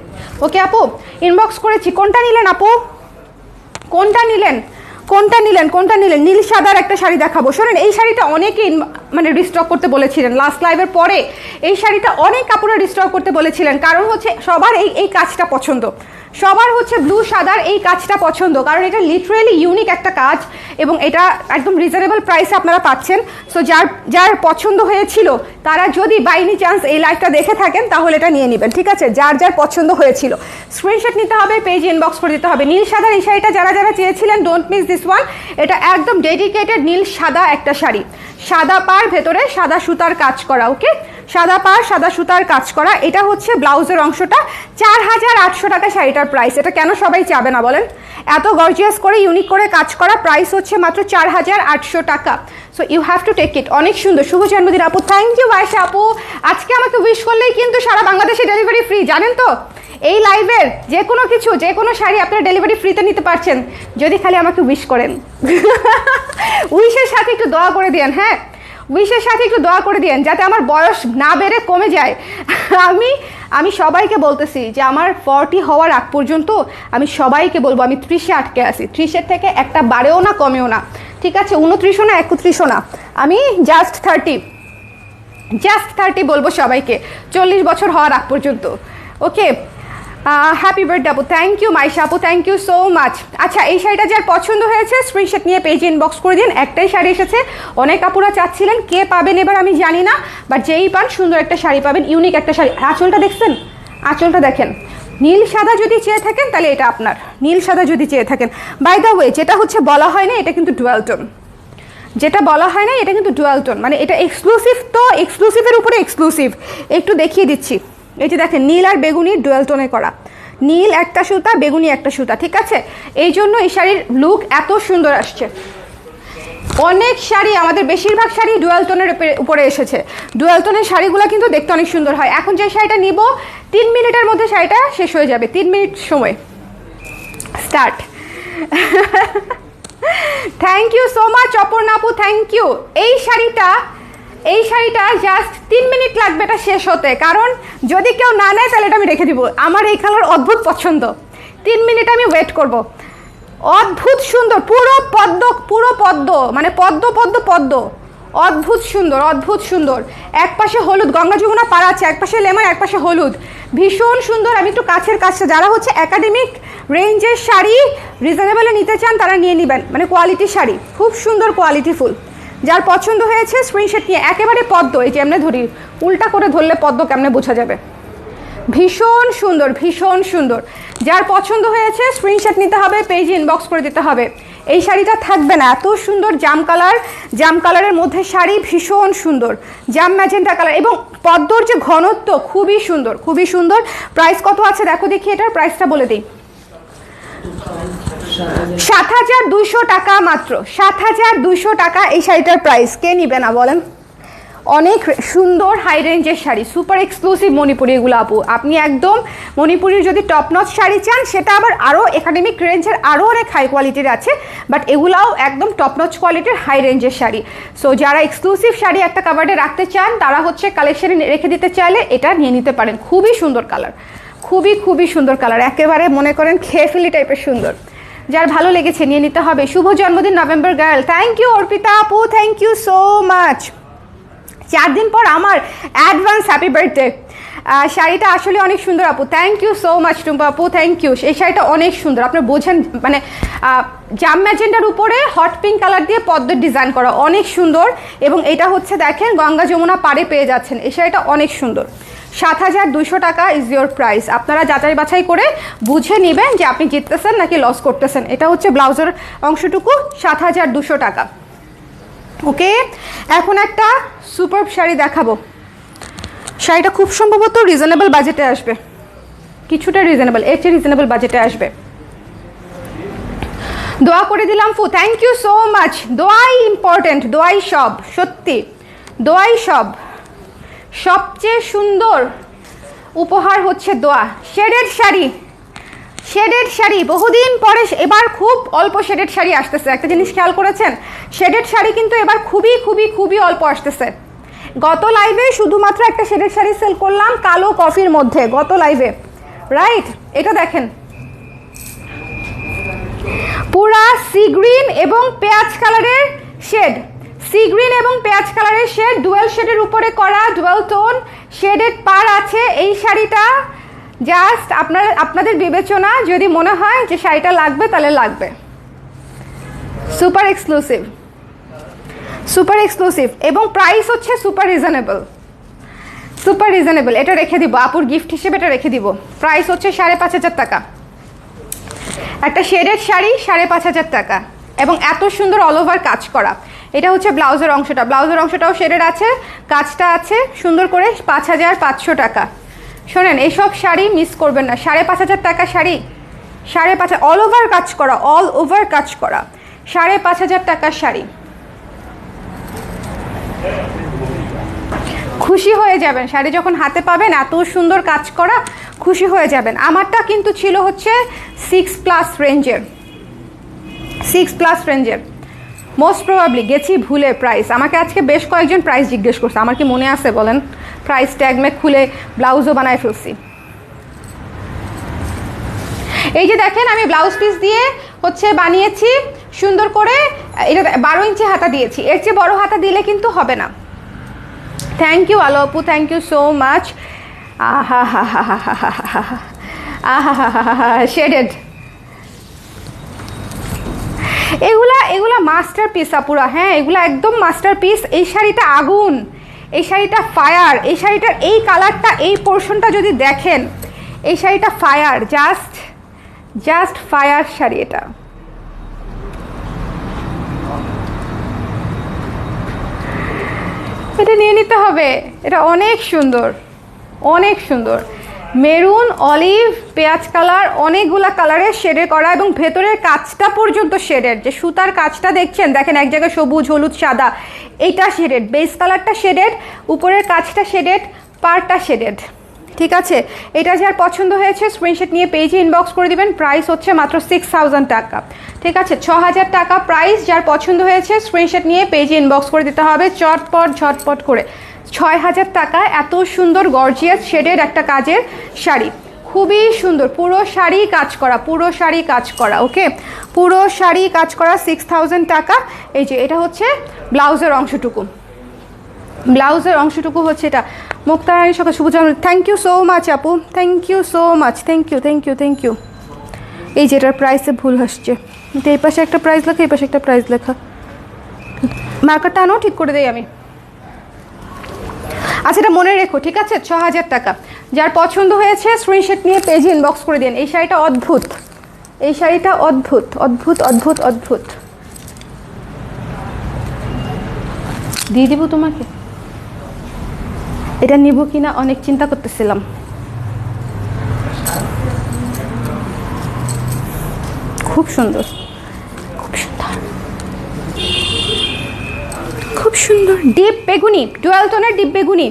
ওকে আপু, ইনবক্স করেছি। কোনটা নিলেন আপু, কোনটা নিলেন? নীল সাদার একটা শাড়ি দেখাবো। শোনেন, এই শাড়িটা অনেকে মানে রিস্টক করতে বলেছিলেন লাস্ট লাইভের পরে। এই শাড়িটা অনেক কাপড়ে রিস্টক করতে বলেছিলেন, কারণ হচ্ছে সবার এই কাজটা পছন্দ, সবার হচ্ছে ব্লু সাদার এই কাজটা পছন্দ, কারণ এটা লিটারেলি ইউনিক একটা কাজ এবং এটা একদম রিজনেবল প্রাইসে আপনারা পাচ্ছেন। সো যার পছন্দ হয়েছিল তারা যদি বাই এনি চান্স এই লাইভটা দেখে থাকেন তাহলে এটা নিয়ে নেবেন, ঠিক আছে? যার পছন্দ হয়েছিল স্ক্রিনশট নিতে হবে, পেজে ইনবক্স করে দিতে হবে। নীল সাদার এই শাড়িটা যারা চেয়েছিলেন, ডোন্ট মিস দিস ওয়ান। এটা একদম ডেডিকেটেড নীল সাদা একটা শাড়ি, সাদা পাড়, ভেতরে সাদা সুতার কাজ করা। ওকে, সাদা পাড় সাদা সুতার কাজ করা। এটা হচ্ছে ব্লাউজের অংশটা। 4800 টাকা শাড়িটার প্রাইস। এটা কেন সবাই চাবে না বলেন? এত গর্জিয়াস করে ইউনিক করে কাজ করা, প্রাইস হচ্ছে মাত্র 4800 টাকা। So you have to take it. অনেক সুন্দর। শুভ জন্মদিন আপু। থ্যাংক ইউ আয়েশা আপু। আজকে আমাকে উইশ করলেই কিন্তু সারা বাংলাদেশে ডেলিভারি ফ্রি, জানেন তো? এই লাইভের যে কোনো কিছু, যে কোনো শাড়ি আপনারা ডেলিভারি ফ্রিতে নিতে পারছেন যদি খালি আমাকে উইশ করেন। উইশের সাথে একটু দোয়া করে দিয়েন, হ্যাঁ, উইশের সাথে একটু দোয়া করে দিয়েন যাতে আমার বয়স না বেড়ে কমে যায়। আমি সবাইকে বলতেছি যে আমার 40 হওয়ার আগ পর্যন্ত আমি সবাইকে বলবো আমি 30-এ আটকে আছি। 30-এর থেকে একটা বাড়েও না কমেও না, ঠিক আছে? 29ও না 31ও না, আমি জাস্ট 30 বলবো সবাইকে 40 বছর হওয়ার আগ পর্যন্ত। ওকে, হ্যাপি বার্থডে আপু। থ্যাংক ইউ মাইশা আপু, থ্যাংক ইউ সো মাচ। আচ্ছা, এই শাড়িটা যার পছন্দ হয়েছে স্ক্রিনশট নিয়ে পেজে ইনবক্স করে দিন। একটাই শাড়ি এসেছে, অনেক আপুরা চাচ্ছিলেন, কে পাবেন এবার আমি জানি না, বাট যেই পান সুন্দর একটা শাড়ি পাবেন, ইউনিক একটা শাড়ি। আঁচলটা দেখছেন? আঁচলটা দেখেন। নীল সাদা যদি চেয়ে থাকেন তাহলে এটা আপনার, নীল সাদা যদি চেয়ে থাকেন। বাই দ্য ওয়ে, যেটা হচ্ছে বলা হয় না এটা কিন্তু ডুয়াল টোন, যেটা বলা হয় না এটা কিন্তু ডুয়াল টোন, মানে এটা এক্সক্লুসিভ। তো এক্সক্লুসিভের উপরে এক্সক্লুসিভ একটু দেখিয়ে দিচ্ছি। এই যে দেখেন, নীল আর বেগুনি ডুয়াল টোনে করা, নীল একটা সুতা, বেগুনি একটা সুতা, ঠিক আছে? এই জন্য এই শাড়ির লুক এত সুন্দর আসছে। অনেক শাড়ি, আমাদের বেশিরভাগ শাড়ি ডুয়াল টোনের উপরে এসেছে। ডুয়াল টোনের শাড়িগুলো কিন্তু দেখতে অনেক সুন্দর হয়। এখন যে শাড়িটা নিব 3 মিনিটের মধ্যে শাড়িটা শেষ হয়ে যাবে, 3 মিনিট সময়। Start. Thank you so much Aparna আপু, থ্যাংক ইউ। এই শাড়িটা জাস্ট 3 মিনিট লাগবে এটা শেষ হতে, কারণ যদি কেউ না নেয় তাহলে এটা আমি রেখে দিব। আমার এই কালার অদ্ভুত পছন্দ, 3 মিনিট আমি ওয়েট করব। অদ্ভুত সুন্দর, পুরো পদ্ম, মানে পদ্ম, অদ্ভুত সুন্দর। এক পাশে হলুদ, গঙ্গা যমুনা পাড়া আছে, এক পাশে লেমন, এক পাশে হলুদ, ভীষণ সুন্দর। আমি একটু কাছের কাজটা, যারা হচ্ছে একাডেমিক রেঞ্জের শাড়ি রিজনেবলে নিতে চান তারা নিয়ে নেবেন, মানে কোয়ালিটি শাড়ি, খুব সুন্দর কোয়ালিটিফুল। যার পছন্দ হয়েছে স্ক্রিনশট নিয়ে, একেবারে পদ্ম, এই যে এমনি ধরি, উল্টা করে ধরলে পদ্ম কেমনে বোঝা যাবে। ভীষণ সুন্দর। যার পছন্দ হয়েছে স্ক্রিনশট নিতে হবে, পেজে ইনবক্স করে দিতে হবে। এই শাড়িটা থাকবে না, এত সুন্দর জাম কালারের মধ্যে শাড়ি, ভীষণ সুন্দর জাম ম্যাজেন্টা কালার, এবং পদ্মর যে ঘনত্ব খুবই সুন্দর। প্রাইস কত আছে দেখো দেখি, এটার প্রাইসটা বলে দিই। 7200 টাকা মাত্র, 7200 টাকা এই শাড়িটার প্রাইস। কে নিবে না বলেন? অনেক সুন্দর হাই রেঞ্জের শাড়ি, সুপার এক্সক্লুসিভ মণিপুরি এগুলো আপু। আপনি একদম মণিপুরির যদি টপ নচ শাড়ি চান, সেটা আবার আরও একাডেমিক রেঞ্জের আরও অনেক হাই কোয়ালিটির আছে, বাট এগুলাও একদম টপ নচ কোয়ালিটির হাই রেঞ্জের শাড়ি। সো যারা এক্সক্লুসিভ শাড়ি একটা কাভার্ডে রাখতে চান, তারা হচ্ছে কালেকশনে রেখে দিতে চাইলে এটা নিয়ে নিতে পারেন। খুবই সুন্দর কালার, খুবই সুন্দর কালার, একেবারে মনে করেন খেয়ে ফেলি টাইপের সুন্দর। যার ভালো লেগেছে নিয়ে নিতে হবে। শুভ জন্মদিন November girl, thank you Arpita আপু, থ্যাংক ইউ সো মাচ। 4 দিন পর আমার অ্যাডভান্স হ্যাপি বার্থডে। শাড়িটা আসলে অনেক সুন্দর আপু, thank you so much Tumpa আপু, থ্যাংক ইউ। এই শাড়িটা অনেক সুন্দর, আপনি বোঝেন, মানে জাম ম্যাজেন্টার উপরে হট পিঙ্ক কালার দিয়ে পদ্মের ডিজাইন করা, অনেক সুন্দর। এবং এটা হচ্ছে দেখেন গঙ্গা যমুনা পাড়ে পেয়ে যাচ্ছেন। এই শাড়িটা অনেক সুন্দর। 7200 টাকা ইজ ইয়োর প্রাইস। আপনারা যাচাই বাছাই করে বুঝে নেবেন যে আপনি জিততেছেন নাকি লস করতেছেন। এটা হচ্ছে ব্লাউজের অংশটুকু, 7200 টাকা। ওকে, এখন একটা সুপারব শাড়ি দেখাবো। শাড়িটা খুব সম্ভবত রিজনেবল বাজেটে আসবে, কিছুটা রিজনেবল, এর চেয়ে রিজনেবল বাজেটে আসবে। দোয়া করে দিলাম ফু, থ্যাংক ইউ সো মাচ। দোয়াই ইম্পর্টেন্ট, দোয়াই সব, সত্যি দোয়াই সব। সবচেয়ে সুন্দর উপহার হচ্ছে দোয়া। শেডেড শাড়ি বহুদিন পরে, এবার খুব অল্প শেডেড শাড়ি আসতেছে। একটা জিনিস খেয়াল করেছেন, শেডেড শাড়ি কিন্তু এবার খুবই অল্প আসতেছে। গত লাইভে শুধুমাত্র একটা শেডেড শাড়ি সেল করলাম কালো কফির মধ্যে, গত লাইভে, রাইট? এটা দেখেন, পুরা সি গ্রিন এবং পেঁয়াজ কালারের শেড, সি গ্রিন এবং পেঁয়াজ কালারের শেড, ডুয়েল শেডের উপরে করা, ডুয়েল টোন শেডেড পার আছে। এই শাড়িটা জাস্ট আপনাদের বিবেচনা, যদি মনে হয় যে শাড়িটা লাগবে তাহলে লাগবে। সুপার এক্সক্লুসিভ, সুপার এক্সক্লুসিভ এবং প্রাইস হচ্ছে সুপার রিজনেবল, সুপার রিজনেবল। এটা রেখে দিব আপুর গিফট হিসেবে, এটা রেখে দিব। প্রাইস হচ্ছে 5,500 টাকা। একটা শেডেড শাড়ি 5,500 টাকা এবং এত সুন্দর অল ওভার কাজ করা। এটা হচ্ছে ব্লাউজের অংশটা, ব্লাউজের অংশটাও শেডেড আছে, কাজটা আছে সুন্দর করে। 5,500 টাকা। শোনেন, এইসব শাড়ি মিস করবেন না। 5,500 টাকা শাড়ি, 5,500 অল ওভার কাজ করা, অল ওভার কাজ করা, 5,500 টাকার শাড়ি। খুশি হয়ে যাবেন শাড়ি যখন হাতে পাবেন, এত সুন্দর কাজ করা, খুশি হয়ে যাবেন। আমারটা কিন্তু ছিল হচ্ছে 6+ রেঞ্জের, 6+ রেঞ্জের। মোস্ট প্রবাবলি গেছি ভুলে প্রাইস। আমাকে আজকে বেশ কয়েকজন প্রাইস জিজ্ঞেস করছে, আমার কি মনে আছে বলেন? প্রাইস ট্যাগ মে খুলে ব্লাউজও বানায় ফেলছি। এই যে দেখেন, আমি ব্লাউজ পিস দিয়ে হচ্ছে বানিয়েছি সুন্দর করে। এটা 12 ইঞ্চি হাতা দিয়েছি, এর চেয়ে বড় হাতা দিলে কিন্তু হবে না। থ্যাংক ইউ আলো আপু, থ্যাংক ইউ সো মাচ। আহা হা হা হা হা হা হা আহা হা হা হা শেডেড। এগুলা মাস্টার পিস আপুরা, হ্যাঁ এগুলা একদম মাস্টার পিস। এই শাড়িটা আগুন, এই শাড়িটা ফায়ার। এই শাড়িটার এই কালারটা, এই পোর্শনটা যদি দেখেন, এই শাড়িটা ফায়ার, জাস্ট ফায়ার শাড়ি। এটা নিয়ে নিতে হবে, এটা অনেক সুন্দর, অনেক সুন্দর। মেরুন, অলিভ, পেঁয়াজ কালার, অনেকগুলা কালারের শেডের করা এবং ভেতরের কাজটা পর্যন্ত শেডের। যে সুতার কাজটা দেখছেন, দেখেন এক জায়গায় সবুজ, হলুদ, সাদা, এইটা শেডেড। বেস কালারটা শেডেড, উপরের কাজটা শেডেড, পাড়টা শেডেড। ঠিক আছে, এটা যার পছন্দ হয়েছে স্ক্রিনশট নিয়ে পেজে ইনবক্স করে দিবেন। প্রাইস হচ্ছে মাত্র 6,000 টাকা। ঠিক আছে, 6,000 টাকা প্রাইস। যার পছন্দ হয়েছে স্ক্রিনশট নিয়ে পেজে ইনবক্স করে দিতে হবে ঝটপট করে। 6,000 টাকা এত সুন্দর গর্জিয়াস শেডের একটা কাজের শাড়ি, খুবই সুন্দর। পুরো শাড়ি কাজ করা, পুরো শাড়ি কাজ করা। ওকে, পুরো শাড়ি কাজ করা, 6,000 টাকা। এই যে এটা হচ্ছে ব্লাউজের অংশটুকু, ব্লাউজের অংশটুকু হচ্ছে এটা। মুক্তারানী সকাল শুভ জন্ম, থ্যাংক ইউ সো মাচ আপু, thank you so much, thank you thank you thank you. এই যেটার প্রাইসে ভুল আসছে, এই পাশে একটা প্রাইস লেখা, এই পাশে একটা প্রাইস লেখা। মার্কারটা আনো, ঠিক করে দেই আমি। আচ্ছা, এটা মনে রেখো, ঠিক আছে? 6,000 টাকা। যার পছন্দ হয়েছে স্ক্রিনশট নিয়ে পেজে ইনবক্স করে দিন। এই শাড়িটা অদ্ভুত, এই শাড়িটা অদ্ভুত অদ্ভুত অদ্ভুত অদ্ভুত। দিয়ে দিব তোমাকে, এটা নিব কিনা অনেক চিন্তা করতেছিলাম। খুব সুন্দর, খুব সুন্দর, খুব সুন্দর। ডিপ বেগুনি, ডুয়াল টোনের ডিপ বেগুনি।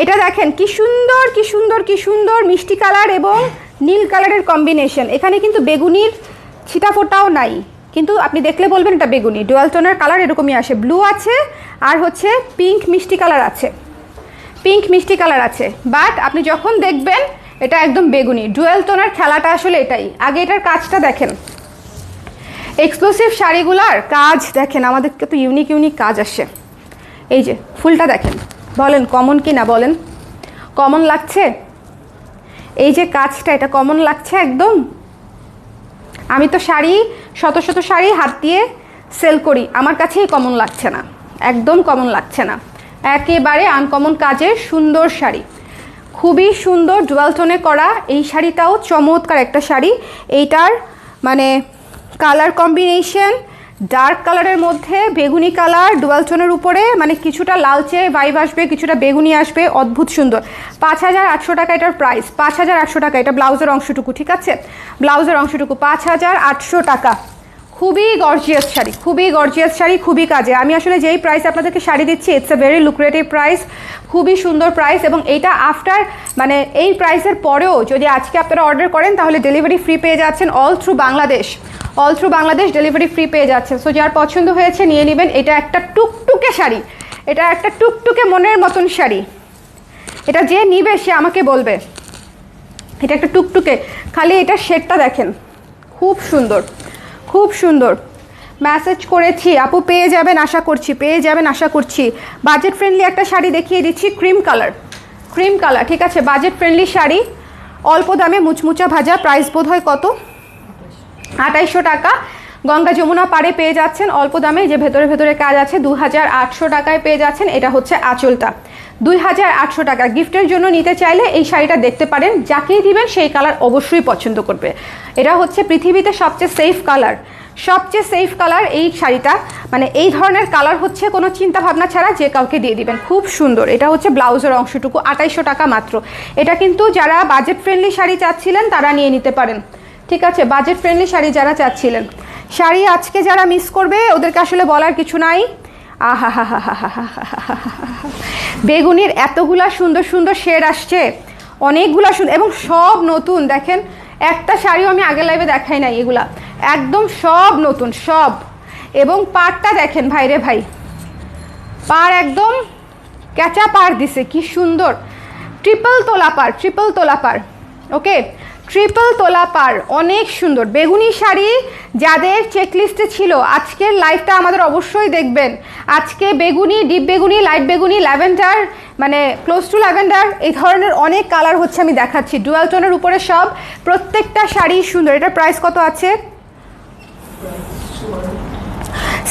এটা দেখেন কি সুন্দর, কি সুন্দর, কি সুন্দর মিষ্টি কালার এবং নীল কালারের কম্বিনেশন। এখানে কিন্তু বেগুনির ছিটাফোটাও নাই, কিন্তু আপনি দেখলে বলবেন এটা বেগুনি। ডুয়াল টোনের কালার এরকমই আসে, ব্লু আছে আর হচ্ছে পিঙ্ক মিষ্টি কালার আছে, পিঙ্ক মিষ্টি কালার আছে। বাট আপনি যখন দেখবেন এটা একদম বেগুনি। ডুয়াল টোনের খেলাটা আসলে এটাই। আগে এটার কাজটা দেখেন, এক্সক্লুসিভ শাড়িগুলার কাজ দেখেন, আমাদের কত ইউনিক ইউনিক কাজ আসে। এই যে ফুলটা দেখেন, বলেন কমন কি না, বলেন কমন লাগছে? এই যে কাজটা, এটা কমন লাগছে একদম। আমি তো শাড়ি, শত শত শাড়ি হাত দিয়ে সেল করি, আমার কাছেই কমন লাগছে না, একদম কমন লাগছে না। একেবারে আনকমন কাজের সুন্দর শাড়ি, খুবই সুন্দর ডুয়াল টোনে করা। এই শাড়িটাও চমৎকার একটা শাড়ি। এইটার মানে কালার কম্বিনেশন ডার্ক কালারের মধ্যে বেগুনি কালার, ডুয়াল টোনের উপরে মানে কিছুটা লালচে ভাইব আসবে, কিছুটা বেগুনি আসবে, অদ্ভুত সুন্দর। 5,800 টাকা এটার প্রাইস, 5,800 টাকা। এটা ব্লাউজের অংশটুকু, ঠিক আছে? ব্লাউজের অংশটুকু 5,800 টাকা। খুবই গর্জিয়াস শাড়ি, খুবই গর্জিয়াস শাড়ি, খুবই কাজে। আমি আসলে যেই প্রাইস আপনাদেরকে শাড়ি দিচ্ছি, it's a very lucrative price, খুবই সুন্দর প্রাইস। এবং এইটা আফটার মানে এই প্রাইসের পরেও যদি আজকে আপনারা অর্ডার করেন তাহলে ডেলিভারি ফ্রি পেয়ে যাচ্ছেন all through Bangladesh, all through Bangladesh delivery free পেয়ে যাচ্ছেন। সো যার পছন্দ হয়েছে নিয়ে নেবেন। এটা একটা টুকটুকে শাড়ি, এটা একটা টুকটুকে মনের মতন শাড়ি। এটা যে নিবে সে আমাকে বলবে এটা একটা টুকটুকে। খালি এটার শেডটা দেখেন, খুব সুন্দর, খুব সুন্দর। মেসেজ করেছি আপু, পেয়ে যাবেন আশা করছি, পেয়ে যাবেন আশা করছি। বাজেট ফ্রেন্ডলি একটা শাড়ি দেখিয়ে দিচ্ছি, ক্রিম কালার, ঠিক আছে, বাজেট ফ্রেন্ডলি শাড়ি, অল্প দামে, মুচমুচা ভাজা, প্রাইস বোধ হয় কত, 2800 টাকা। গঙ্গা যমুনা পাড়ে পেয়ে যাচ্ছেন অল্প দামে, যে ভেতরে ভেতরে কাজ আছে, 2800 টাকায় পেয়ে যাচ্ছেন। এটা হচ্ছে আঁচলটা, 2800 টাকা। গিফটের জন্য নিতে চাইলে এই শাড়িটা দেখতে পারেন, যাকেই দিবেন সেই কালার অবশ্যই পছন্দ করবে। এটা হচ্ছে পৃথিবীতে সবচেয়ে সেফ কালার এই শাড়িটা, মানে এই ধরনের কালার হচ্ছে কোনো চিন্তা ভাবনা ছাড়া যে কাউকে দিয়ে দিবেন, খুব সুন্দর। এটা হচ্ছে ব্লাউজের অংশটুকু, 2800 টাকা মাত্র। এটা কিন্তু যারা বাজেট ফ্রেন্ডলি শাড়ি চাচ্ছিলেন তারা নিয়ে নিতে পারেন, ঠিক আছে, বাজেট ফ্রেন্ডলি শাড়ি যারা চাচ্ছিলেন। শাড়ি আজকে যারা মিস করবে ওদেরকে আসলে বলার কিছু নাই। আহা হা হা হা হা হা, বেগুনির এতগুলা সুন্দর সুন্দর শেড আসছে, অনেকগুলা সুন্দর, এবং সব নতুন। দেখেন একটা শাড়িও আমি আগের লাইভে দেখাই নাই, এগুলা একদম সব নতুন সব। এবং পাড়টা দেখেন ভাই রে ভাই, পাড় একদম ক্যাচা পাড় দিছে, কি সুন্দর। ট্রিপল তোলা পাড়, ওকে, ট্রিপল তোলা পাড়, অনেক সুন্দর। বেগুনি শাড়ি যাদের চেকলিস্টে ছিল আজকের লাইভটা আমাদের অবশ্যই দেখবেন। আজকে বেগুনি, ডিপ বেগুনি, লাইট বেগুনি, ল্যাভেন্ডার, মানে ক্লোজ টু ল্যাভেন্ডার, এই ধরনের অনেক কালার হচ্ছে আমি দেখাচ্ছি। ডুয়াল টোনের উপরে সব, প্রত্যেকটা শাড়ি সুন্দর। এটার প্রাইস কত আছে?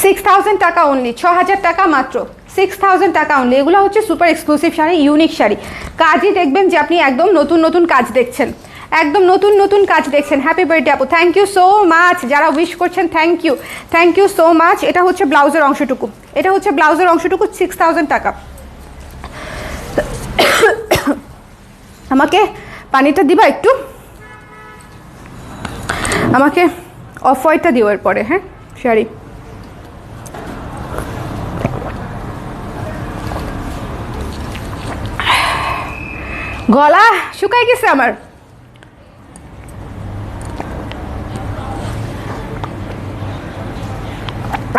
6000 টাকা অনলি, 6000 টাকা মাত্র, 6000 টাকা অনলি। এগুলো হচ্ছে super exclusive sari, unique sari. কাজই দেখবেন যে আপনি একদম নতুন কাজ দেখছেন, একদম নতুন কাজ দেখছেন। হ্যাপি বার্থডে আপু, থ্যাংক ইউ সো মাচ। যারা উইশ করছেন থ্যাংক ইউ সো মাচ। এটা হচ্ছে ব্লাউজের অংশটুকু, 6000 টাকা। আমাকে পানিটা দিবা একটু, আমাকে অফ হোয়াইটটা দিও এরপরে, হ্যাঁ শাড়ি। গলা শুকাই গেছে আমার।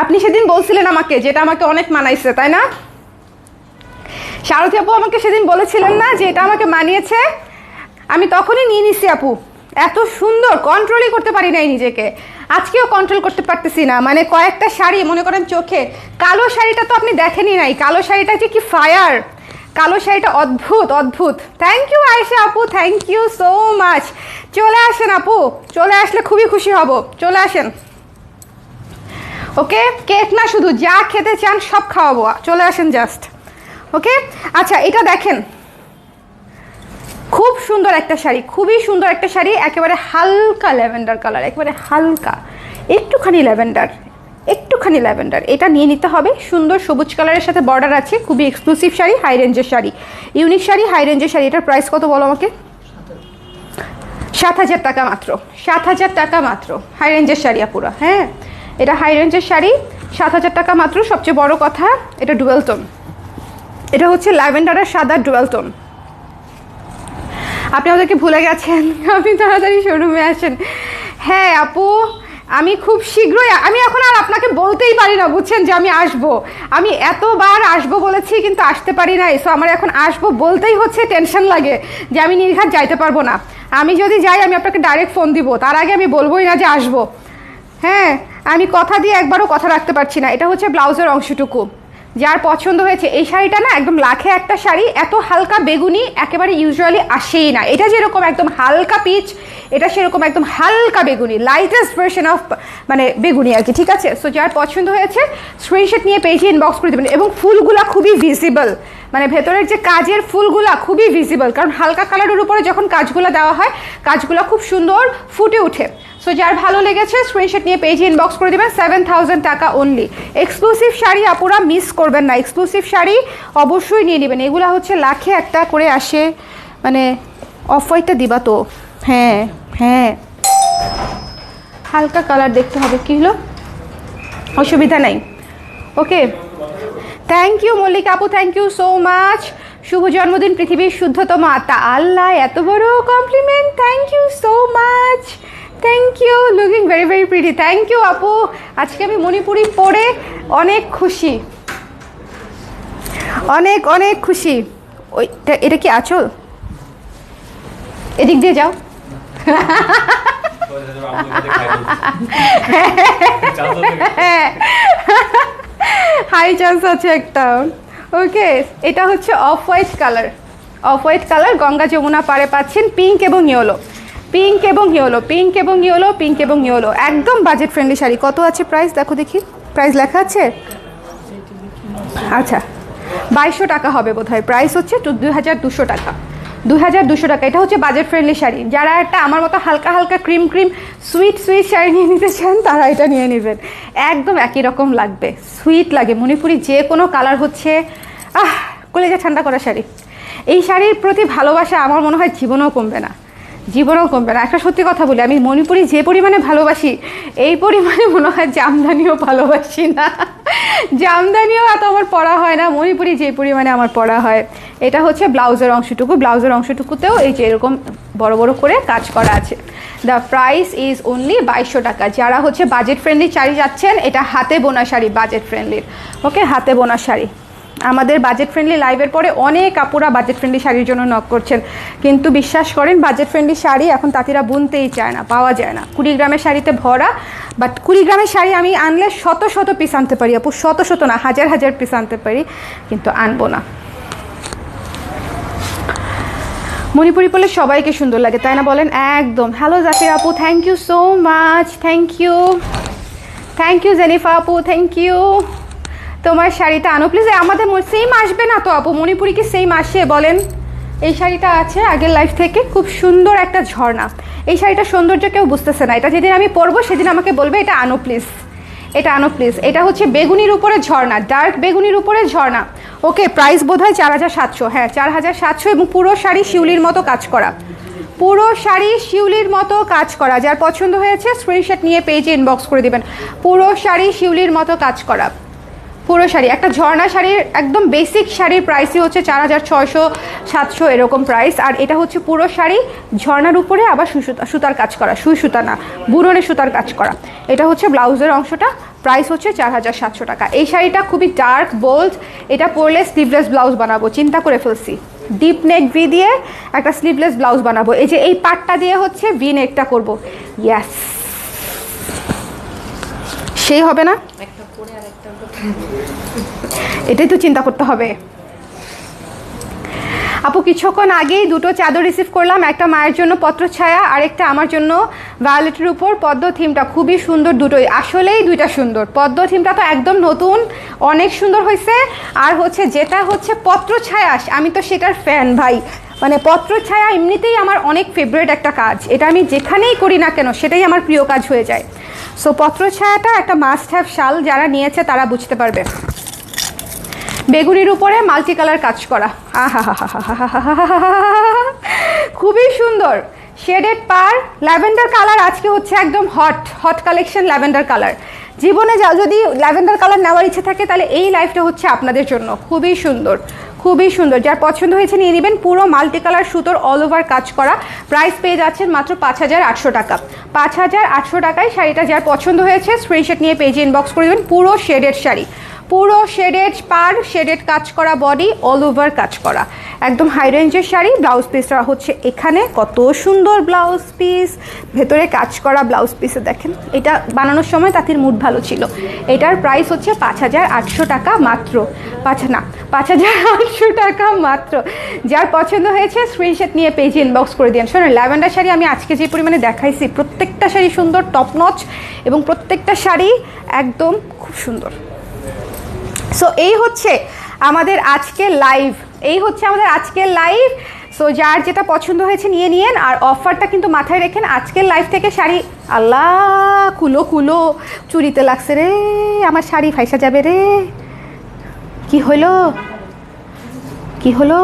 আপনি সেদিন বলছিলেন আমাকে, যেটা আমাকে অনেক মানাইছে, তাই না? সারথী আপু আমাকে সেদিন বলেছিলেন না যে এটা আমাকে মানিয়েছে, আমি তখনই নিয়ে নিছি আপু। এত সুন্দর, কন্ট্রোলই করতে পারি নাই নিজেকে, আজকেও কন্ট্রোল করতে পারতেছি না। মানে কয়েকটা শাড়ি মনে করেন চোখে, কালো শাড়িটা তো আপনি দেখেনই নাই, কালো শাড়িটা যে কি ফায়ার, কালো শাড়িটা অদ্ভুত। থ্যাংক ইউ আয়েশা আপু, থ্যাংক ইউ সো মাচ। চলে আসেন আপু, চলে আসলে খুবই খুশি হব, চলে আসেন। ওকে, কেক না, শুধু যা খেতে চান সব খাওয়াবো, চলে আসেন জাস্ট। ওকে, আচ্ছা এটা দেখেন, খুব সুন্দর একটা শাড়ি, খুবই সুন্দর একটা শাড়ি, একেবারে হালকা ল্যাভেন্ডার কালার, একেবারে হালকা, একটুখানি ল্যাভেন্ডার। এটা নিয়ে নিতে হবে, সুন্দর সবুজ কালারের সাথে বর্ডার আছে, খুবই এক্সক্লুসিভ শাড়ি, হাই রেঞ্জের শাড়ি, ইউনিক শাড়ি, হাই রেঞ্জের শাড়ি। এটার প্রাইস কত বলো আমাকে? 7000 টাকা মাত্র, 7000 টাকা মাত্র। হাই রেঞ্জের শাড়ি আপুরা, হ্যাঁ এটা হাই রেঞ্জের শাড়ি, 7000 টাকা মাত্র। সবচেয়ে বড় কথা, এটা ডুয়েল টোন, এটা হচ্ছে ল্যাভেন্ডারের সাদা ডুয়েল টোন। আপনি ওদেরকে ভুলে গেছেন, আপনি তাড়াতাড়ি শোরুমে আসেন। হ্যাঁ আপু, আমি খুব শীঘ্রই, আমি এখন আর আপনাকে বলতেই পারি না, বুঝছেন, যে আমি আসবো। আমি এতবার আসবো বলেছি কিন্তু আসতে পারি নাই, সো আমার এখন আসবো বলতেই হচ্ছে টেনশন লাগে যে আমি নির্ঘাত যাইতে পারবো না। আমি যদি যাই আমি আপনাকে ডাইরেক্ট ফোন দিব, তার আগে আমি বলবোই না যে আসবো। হ্যাঁ, আমি কথা দিয়ে একবারও কথা রাখতে পারছি না। এটা হচ্ছে ব্লাউজের অংশটুকু, যার পছন্দ হয়েছে এই শাড়িটা না, একদম লাখে একটা শাড়ি। এত হালকা বেগুনি একেবারে ইউজুয়ালি আসেই না। এটা যেরকম একদম হালকা পিচ, এটা সেরকম একদম হালকা বেগুনি, লাইটেস্ট ভার্সন অফ মানে বেগুনি আর কি, ঠিক আছে? সো যার পছন্দ হয়েছে স্ক্রিনশট নিয়ে পেজে ইনবক্স করে দেবেন। এবং ফুলগুলা খুবই ভিজিবল, মানে ভেতরের যে কাজের ফুলগুলা খুবই ভিজিবল, কারণ হালকা কালারের উপরে যখন কাজগুলো দেওয়া হয় কাজগুলো খুব সুন্দর ফুটে ওঠে। সো যার ভালো লেগেছে স্ক্রিনশট নিয়ে পেজে ইনবক্স করে দেবেন। 7000 টাকা অনলি। এক্সক্লুসিভ শাড়ি আপুরা মিস করবেন না, এক্সক্লুসিভ শাড়ি অবশ্যই নিয়ে নেবেন। এগুলো হচ্ছে লাখে একটা করে আসে, মানে অফ হোয়াইটটা দিবা তো? হ্যাঁ হ্যাঁ, হালকা কালার দেখতে হবে, কি হলো, অসুবিধা নাই। ওকে, থ্যাংক ইউ মল্লিকা আপু, থ্যাংক ইউ সো মাচ। শুভ জন্মদিন পৃথিবীর শুদ্ধতম আত্মা। আল্লাহ, এত বড় compliment, thank you so much, thank you, looking very very pretty. Thank you আপু, আজকে আমি মণিপুরি পরে অনেক খুশি, অনেক খুশি। ওইটা, এটা কি আঁচল? এদিক দিয়ে যাও। হাই চান্স আছে একটা। ওকে, এটা হচ্ছে off white colour, off white colour, Ganga Jamuna পাড়ে পাচ্ছেন, পিঙ্ক এবং ইয়েলো, পিঙ্ক এবং ইয়েলো, পিঙ্ক এবং ইয়েলো, পিঙ্ক এবং ইয়েলো, একদম বাজেট ফ্রেন্ডলি শাড়ি। কত আছে প্রাইস দেখো দেখি, প্রাইস লেখা আছে? আচ্ছা 2200 টাকা হবে বোধহয়, প্রাইস হচ্ছে 2200 টাকা, 2200 টাকা। এটা হচ্ছে বাজেট ফ্রেন্ডলি শাড়ি। যারা একটা আমার মতো হালকা হালকা cream cream sweet sweet sari নিয়ে নিতে চান তারা এটা নিয়ে নেবেন, একদম একই রকম লাগবে, সুইট লাগে। মণিপুরি যে কোনো কালার হচ্ছে কলেজে ঠান্ডা করা শাড়ি। এই শাড়ির প্রতি ভালোবাসা আমার মনে হয় জীবনেও কমবে না, জীবনেও কমবে না। একটা সত্যি কথা বলি, আমি মণিপুরি যে পরিমাণে ভালোবাসি এই পরিমাণে মনে হয় জামদানিও ভালোবাসি না, জামদানিও এত আমার পরা হয় না, মণিপুরি যে পরিমাণে আমার পরা হয়। এটা হচ্ছে ব্লাউজের অংশটুকু, ব্লাউজের অংশটুকুতেও এই যে এরকম বড় বড় করে কাজ করা আছে। দ্য প্রাইস ইজ অনলি 2200 টাকা। যারা হচ্ছে বাজেট ফ্রেন্ডলি শাড়ি যাচ্ছেন, এটা হাতে বোনা শাড়ি, বাজেট ফ্রেন্ডলির। ওকে, হাতে বোনা শাড়ি। আমাদের বাজেট ফ্রেন্ডলি লাইভের পরে অনেক আপুরা বাজেট ফ্রেন্ডলি শাড়ির জন্য নক করছেন, কিন্তু বিশ্বাস করেন বাজেট ফ্রেন্ডলি শাড়ি এখন তাঁতিরা বুনতেই চায় না, পাওয়া যায় না। 20 গ্রামের শাড়িতে ভরা, বাট 20 গ্রামের শাড়ি আমি আনলে শত শত পিস আনতে পারি আপু, শত শত না, হাজার হাজার পিস আনতে পারি, কিন্তু আনবো না। মণিপুরি পরলে সবাইকে সুন্দর লাগে, তাই না বলেন? একদম। হ্যালো জাকির আপু, thank you so much, thank you, thank you Jenifa আপু, থ্যাংক ইউ। তোমার শাড়িটা আনো প্লিজ। আমাদের সেম আসবে না তো আপু, মণিপুরি কি সেম আসে বলেন? এই শাড়িটা আছে আগের লাইফ থেকে, খুব সুন্দর একটা ঝর্ণা। এই শাড়িটা সৌন্দর্য কেউ বুঝতেছে না, এটা যেদিন আমি পরবো সেদিন আমাকে বলবে এটা আনো প্লিজ, এটা আনো প্লিজ। এটা হচ্ছে বেগুনির উপরে ঝর্ণা, ডার্ক বেগুনির উপরে ঝর্ণা। ওকে, প্রাইস বোধ হয় 4700, হ্যাঁ 4700, এবং পুরো শাড়ি শিউলির মতো কাজ করা, পুরো শাড়ি শিউলির মতো কাজ করা। যার পছন্দ হয়েছে স্ক্রিনশট নিয়ে পেজে ইনবক্স করে দিবেন। পুরো শাড়ি শিউলির মতো কাজ করা, পুরো শাড়ি। একটা ঝর্ণা শাড়ির একদম বেসিক শাড়ির প্রাইসই হচ্ছে 4600 700 এরকম প্রাইস। আর এটা হচ্ছে পুরো শাড়ি ঝর্ণার উপরে আবার সুতার কাজ করা, সুই সুতা না, বুননে সুতার কাজ করা। এটা হচ্ছে ব্লাউজের অংশটা, প্রাইস হচ্ছে 4700 টাকা। এই শাড়িটা খুবই ডার্ক বোল্ড, এটা পরলে স্লিভলেস ব্লাউজ বানাবো, চিন্তা করে ফেলছি। ডিপ নেক ভি দিয়ে একটা স্লিভলেস ব্লাউজ বানাবো। এই যে এই পাটটা দিয়ে হচ্ছে ভি নেকটা করবো, ইয়াস, সেই হবে না? এটাই তো চিন্তা করতে হবে আপু। কিছুক্ষণ আগেই দুটো চাদর রিসিভ করলাম, একটা মায়ের জন্য পত্রছায়া আর একটা আমার জন্য ভায়োলেটের উপর পদ্ম থিমটা, খুবই সুন্দর দুটোই, আসলেই দুইটা সুন্দর। পদ্ম থিমটা তো একদম নতুন, অনেক সুন্দর হয়েছে। আর হচ্ছে যেটা হচ্ছে পত্রছায়া, আমি তো সেটার ফ্যান ভাই, মানে পত্রছায়া এমনিতেই আমার অনেক ফেভারিট একটা কাজ, এটা আমি যেখানেই করি না কেন সেটাই আমার প্রিয় কাজ হয়ে যায়। সো পত্রছায়াটা একটা মাস্ট হ্যাভ শাল, যারা নিয়েছে তারা বুঝতে পারবে। বেগুনির উপরে মাল্টি কালার কাজ করা, খুবই সুন্দর। শেডেড পার, ল্যাভেন্ডার কালার আজকে হচ্ছে একদম hot hot collection, lavender colour. জীবনে যদি ল্যাভেন্ডার কালার নেওয়ার ইচ্ছে থাকে তাহলে এই লাইফটা হচ্ছে আপনাদের জন্য, খুবই সুন্দর, খুবই সুন্দর। যার পছন্দ হয়েছে নিয়ে নেবেন। পুরো মাল্টি কালার সুতোর অল ওভার কাজ করা, প্রাইস পেয়ে যাচ্ছেন মাত্র 5800 টাকা। 5800 টাকায় শাড়িটা যার পছন্দ হয়েছে স্ক্রিনশট নিয়ে পেজে ইনবক্স করে দেবেন। পুরো শেডেড শাড়ি, পুরো শেডেড পার, শেডেড কাজ করা বডি, অল ওভার কাজ করা, একদম হাই রেঞ্জের শাড়ি। ব্লাউজ পিসটা হচ্ছে এখানে, কত সুন্দর ব্লাউজ পিস, ভেতরে কাজ করা ব্লাউজ পিসে দেখেন। এটা বানানোর সময় তাঁতির মুড ভালো ছিল। এটার প্রাইস হচ্ছে 5800 টাকা মাত্র, 5800 টাকা মাত্র। যার পছন্দ হয়েছে স্ক্রিনশট নিয়ে পেজে ইনবক্স করে দিন। শোনেন, ল্যাভেন্ডার শাড়ি আমি আজকে যে পরিমাণে দেখাইছি, প্রত্যেকটা শাড়ি সুন্দর, টপ নচ, এবং প্রত্যেকটা শাড়ি একদম খুব সুন্দর। সো এই হচ্ছে আমাদের আজকের লাইভ, এই হচ্ছে আমাদের আজকের লাইভ। সো যার যেটা পছন্দ হয়েছে নিয়ে নিয়েন। আর অফারটা কিন্তু মাথায় রেখেন, আজকের লাইভ থেকে শাড়ি, আল্লাহ কুলো কুলো চুরিতে লাগছে রে, আমার শাড়ি ফাইসা যাবে রে। কি হলো, কি হলো?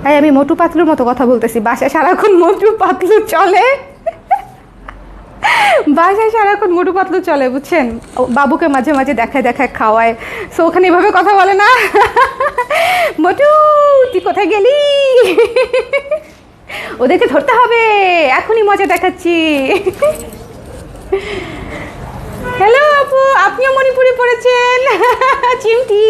এই আমি মোটু পাতলুর মতো কথা বলতেছি, বাসায় সারাক্ষণ মোটু পাতলু চলে, বাসায় সারাক্ষণ মোটু পাতলু চলে, বুঝছেন? বাবুকে মাঝে মাঝে দেখায় দেখায় খাওয়ায়, সো ওখানে এভাবে কথা বলে না, মোটু তুই কোথায় গেলি, ওদেরকে ধরতে হবে, এখনই মজা দেখাচ্ছি। হ্যালো আপু, আপনিও মণিপুরি পড়েছেন? চিমটি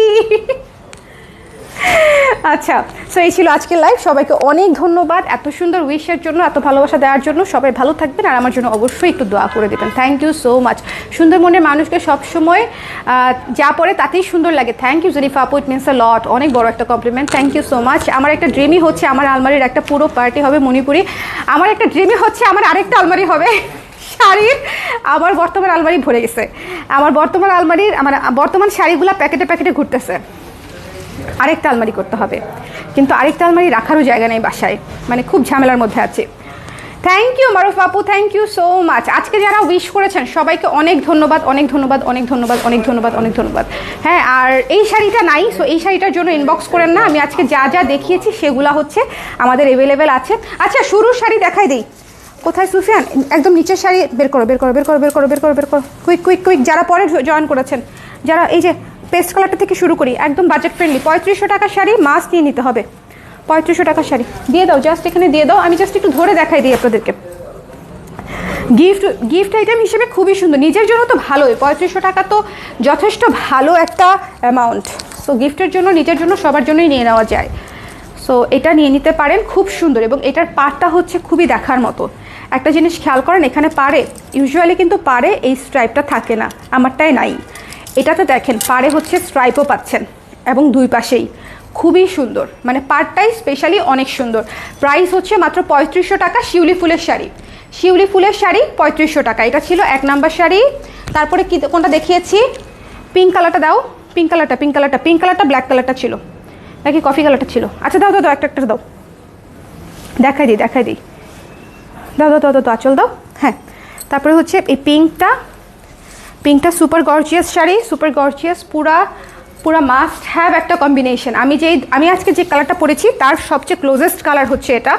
আচ্ছা, সো এই ছিল আজকের লাইভ। সবাইকে অনেক ধন্যবাদ এত সুন্দর উইশের জন্য, এত ভালোবাসা দেওয়ার জন্য। সবাই ভালো থাকবেন আর আমার জন্য অবশ্যই একটু দোয়া করে দেবেন। Thank you so much. সুন্দর মনের মানুষকে সবসময় যা পড়ে তাতেই সুন্দর লাগে। থ্যাংক ইউ জেনিফা আপু, ইট মিনস আ লট। অনেক বড় একটা compliment, thank you so much. আমার একটা ড্রিমই হচ্ছে আমার আলমারির একটা পুরো পার্টি হবে মণিপুরি। আমার একটা ড্রিমই হচ্ছে আমার আরেকটা আলমারি হবে শাড়ির। আমার বর্তমান আলমারি ভরে গেছে, আমার বর্তমান শাড়িগুলো প্যাকেটে প্যাকেটে ঘুরতেছে। আরেকটা আলমারি করতে হবে, কিন্তু আরেকটা আলমারি রাখারও জায়গা নেই বাসায়, মানে খুব ঝামেলার মধ্যে আছে। থ্যাংক ইউ মারুফ আপু, থ্যাংক ইউ সো মাচ। আজকে যারা উইশ করেছেন সবাইকে অনেক ধন্যবাদ, অনেক ধন্যবাদ, অনেক ধন্যবাদ, অনেক ধন্যবাদ, অনেক ধন্যবাদ। হ্যাঁ, আর এই শাড়িটা নাই, সো এই শাড়িটার জন্য ইনবক্স করেন না। আমি আজকে যা যা দেখিয়েছি সেগুলো হচ্ছে আমাদের অ্যাভেলেবেল আছে। আচ্ছা, শুরুর শাড়ি দেখাই দিই। কোথায় সুফিয়ান? একদম নিচের শাড়ি বের করো, বের করো, বের করো, বের করো, বের করো, বের করো, কুইক কুইক কুইক। যারা পরে জয়েন করেছেন, যারা এই যে পেস্ট কালারটা থেকে শুরু করি, একদম বাজেট ফ্রেন্ডলি। 3500 টাকার শাড়ি মাস্ট নিয়ে নিতে হবে। 3500 টাকার শাড়ি দিয়ে দাও, জাস্ট এখানে দিয়ে দাও। আমি জাস্ট একটু ধরে দেখাই দিই আপনাদেরকে। গিফট আইটেম হিসেবে খুবই সুন্দর, নিজের জন্য তো ভালোই। 3500 টাকা তো যথেষ্ট ভালো একটা অ্যামাউন্ট। সো গিফটের জন্য, নিজের জন্য, সবার জন্যই নিয়ে নেওয়া যায়। সো এটা নিয়ে নিতে পারেন, খুব সুন্দর। এবং এটার পাড়টা হচ্ছে খুবই দেখার মতো। একটা জিনিস খেয়াল করেন, এখানে পাড়ে ইউজুয়ালি কিন্তু পাড়ে এই স্ট্রাইপটা থাকে না, আমারটাই নাই। এটাতে দেখেন পাড়ে হচ্ছে স্ট্রাইপও পাচ্ছেন এবং দুই পাশেই খুবই সুন্দর, মানে পাড়টাই স্পেশালি অনেক সুন্দর। প্রাইস হচ্ছে মাত্র 3500 টাকা। শিউলি ফুলের শাড়ি, শিউলি ফুলের শাড়ি 3500 টাকা। এটা ছিল 1 নাম্বার শাড়ি। তারপরে কি কোনটা দেখিয়েছি? পিঙ্ক কালারটা দাও, পিঙ্ক কালারটা, পিঙ্ক কালারটা, পিঙ্ক কালারটা, ব্ল্যাক কালারটা ছিল নাকি কফি কালারটা ছিল? আচ্ছা দাও দাও দাও, একটা দাও, দেখাই দিই, দেখাই দিই, দাও দাও দাও দাও, আঁচল দাও। হ্যাঁ, তারপরে হচ্ছে এই পিঙ্কটা super gorgeous sari, super gorgeous, পুরা মাস্ট হ্যাভ একটা কম্বিনেশন। আমি আজকে যে কালারটা পরেছি তার সবচেয়ে ক্লোজেস্ট কালার হচ্ছে এটা।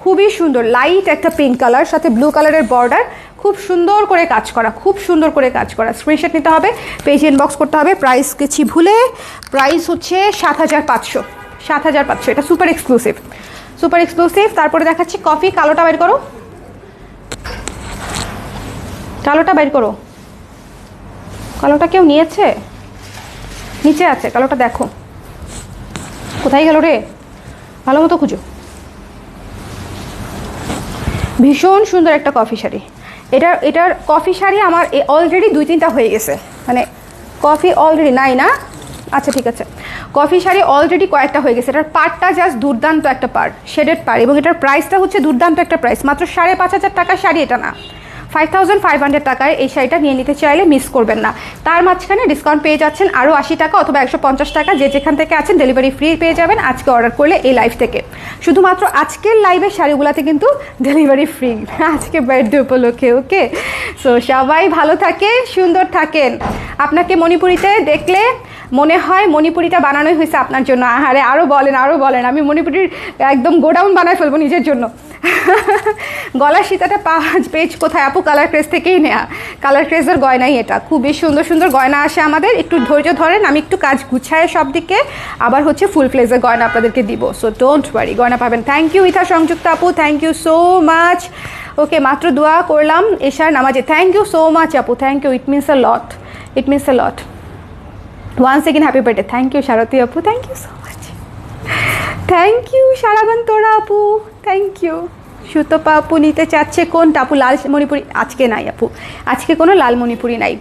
খুবই সুন্দর, লাইট একটা পিঙ্ক কালার, সাথে ব্লু কালারের বর্ডার, খুব সুন্দর করে কাজ করা, খুব সুন্দর করে কাজ করা। স্ক্রিনশট নিতে হবে, পেজে ইনবক্স করতে হবে। প্রাইস কিছু ভুলে, প্রাইস হচ্ছে 7500, 7500। এটা সুপার এক্সক্লুসিভ, সুপার এক্সক্লুসিভ। তারপরে দেখাচ্ছি কফি, কালোটা বের করো, কালোটা বের করো। কালোটা কেউ নিয়েছে? নিচে আছে কালোটা, দেখো কোথায় গেল রে, ভালো মতো খুঁজো। ভীষণ সুন্দর একটা কফি শাড়ি। এটার কফি শাড়ি আমার অলরেডি 2-3টা হয়ে গেছে, মানে কফি অলরেডি নাই না? আচ্ছা ঠিক আছে, কফি শাড়ি অলরেডি কয়েকটা হয়ে গেছে। এটার পাড়টা জাস্ট দুর্দান্ত একটা পাড়, শেডেড পাড়, এবং এটার প্রাইসটা হচ্ছে দুর্দান্ত একটা প্রাইস। মাত্র 5500 টাকার শাড়ি এটা না, 5500 টাকায় এই শাড়িটা নিয়ে নিতে চাইলে মিস করবেন না। তার মাঝখানে ডিসকাউন্ট পেয়ে যাচ্ছেন আরও 80 টাকা অথবা 150 টাকা, যে যেখান থেকে আছেন ডেলিভারি ফ্রি পেয়ে যাবেন আজকে অর্ডার করলে এই লাইভ থেকে। শুধুমাত্র আজকের লাইভের শাড়িগুলোতে কিন্তু ডেলিভারি ফ্রি, আজকে বার্থডে উপলক্ষে। ওকে, সো সবাই ভালো থাকেন, সুন্দর থাকেন। আপনাকে মণিপুরিতে দেখলে মনে হয় মণিপুরিটা বানানোই হয়েছে আপনার জন্য। আহারে, আরও বলেন, আরও বলেন। আমি মণিপুরির একদম গোডাউন বানায় ফেলবো নিজের জন্য। গলার সীতাটা পেজ কোথায় আপু? কালার ক্রেজ থেকেই নেয়া, কালার ক্রেজের গয়নাই এটা। খুবই সুন্দর সুন্দর গয়না আসে আমাদের, একটু ধৈর্য ধরেন, আমি একটু কাজ গুছায় সব দিকে আবার হচ্ছে ফুল ফ্লেজের গয়না আপনাদেরকে দিব। সো ডোন্ট ওয়ারি, গয়না পাবেন। থ্যাংক ইউ ইথা সংযুক্ত আপু, thank you so much. Okay, মাত্র দোয়া করলাম এশার নামাজে। থ্যাংক ইউ সো মাচ আপু, thank you, it means a lot, it means a lot. Once again happy birthday. Thank you Sarathi আপু, thank you so much. Thank you সারাগান তোরা আপু, থ্যাংক ইউ। সুতপা আপু নিতে চাচ্ছে কোনটা আপু? লাল মণিপুরি আজকে নাই আপু, আজকে কোনো লাল মণিপুরি নাই।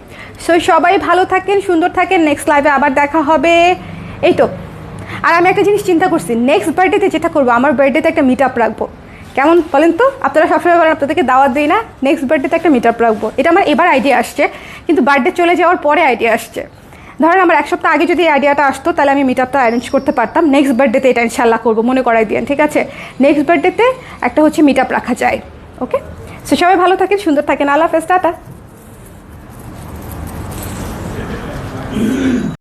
সো সবাই ভালো থাকেন, সুন্দর থাকেন। নেক্সট লাইভে আবার দেখা হবে। এই তো, আর আমি একটা জিনিস চিন্তা করছি, নেক্সট বার্থডেতে যেটা করবো, আমার বার্থডেতে একটা মিট আপ রাখবো। কেমন বলেন তো? আপনারা সবসময় বলেন আপনাদেরকে দাওয়াত দিই না, নেক্সট বার্থডেতে একটা মিট আপ রাখবো। এটা আমার এবার আইডিয়া আসছে, কিন্তু বার্থডে চলে যাওয়ার পরে আইডিয়া আসছে। ধরেন আমার 1 সপ্তাহ আগে যদি এই আইডিয়াটা আসতো তাহলে আমি মিট আপটা অ্যারেঞ্জ করতে পারতাম। নেক্সট বার্থডেতে এটা ইনশাল্লাহ করবো, মনে করাই দিয়েন, ঠিক আছে? নেক্সট বার্থডেতে একটা হচ্ছে মিট আপ রাখা যায়। ওকে, সো সবাই ভালো থাকেন, সুন্দর থাকেন। আল্লাহ হাফেজ, টাটা।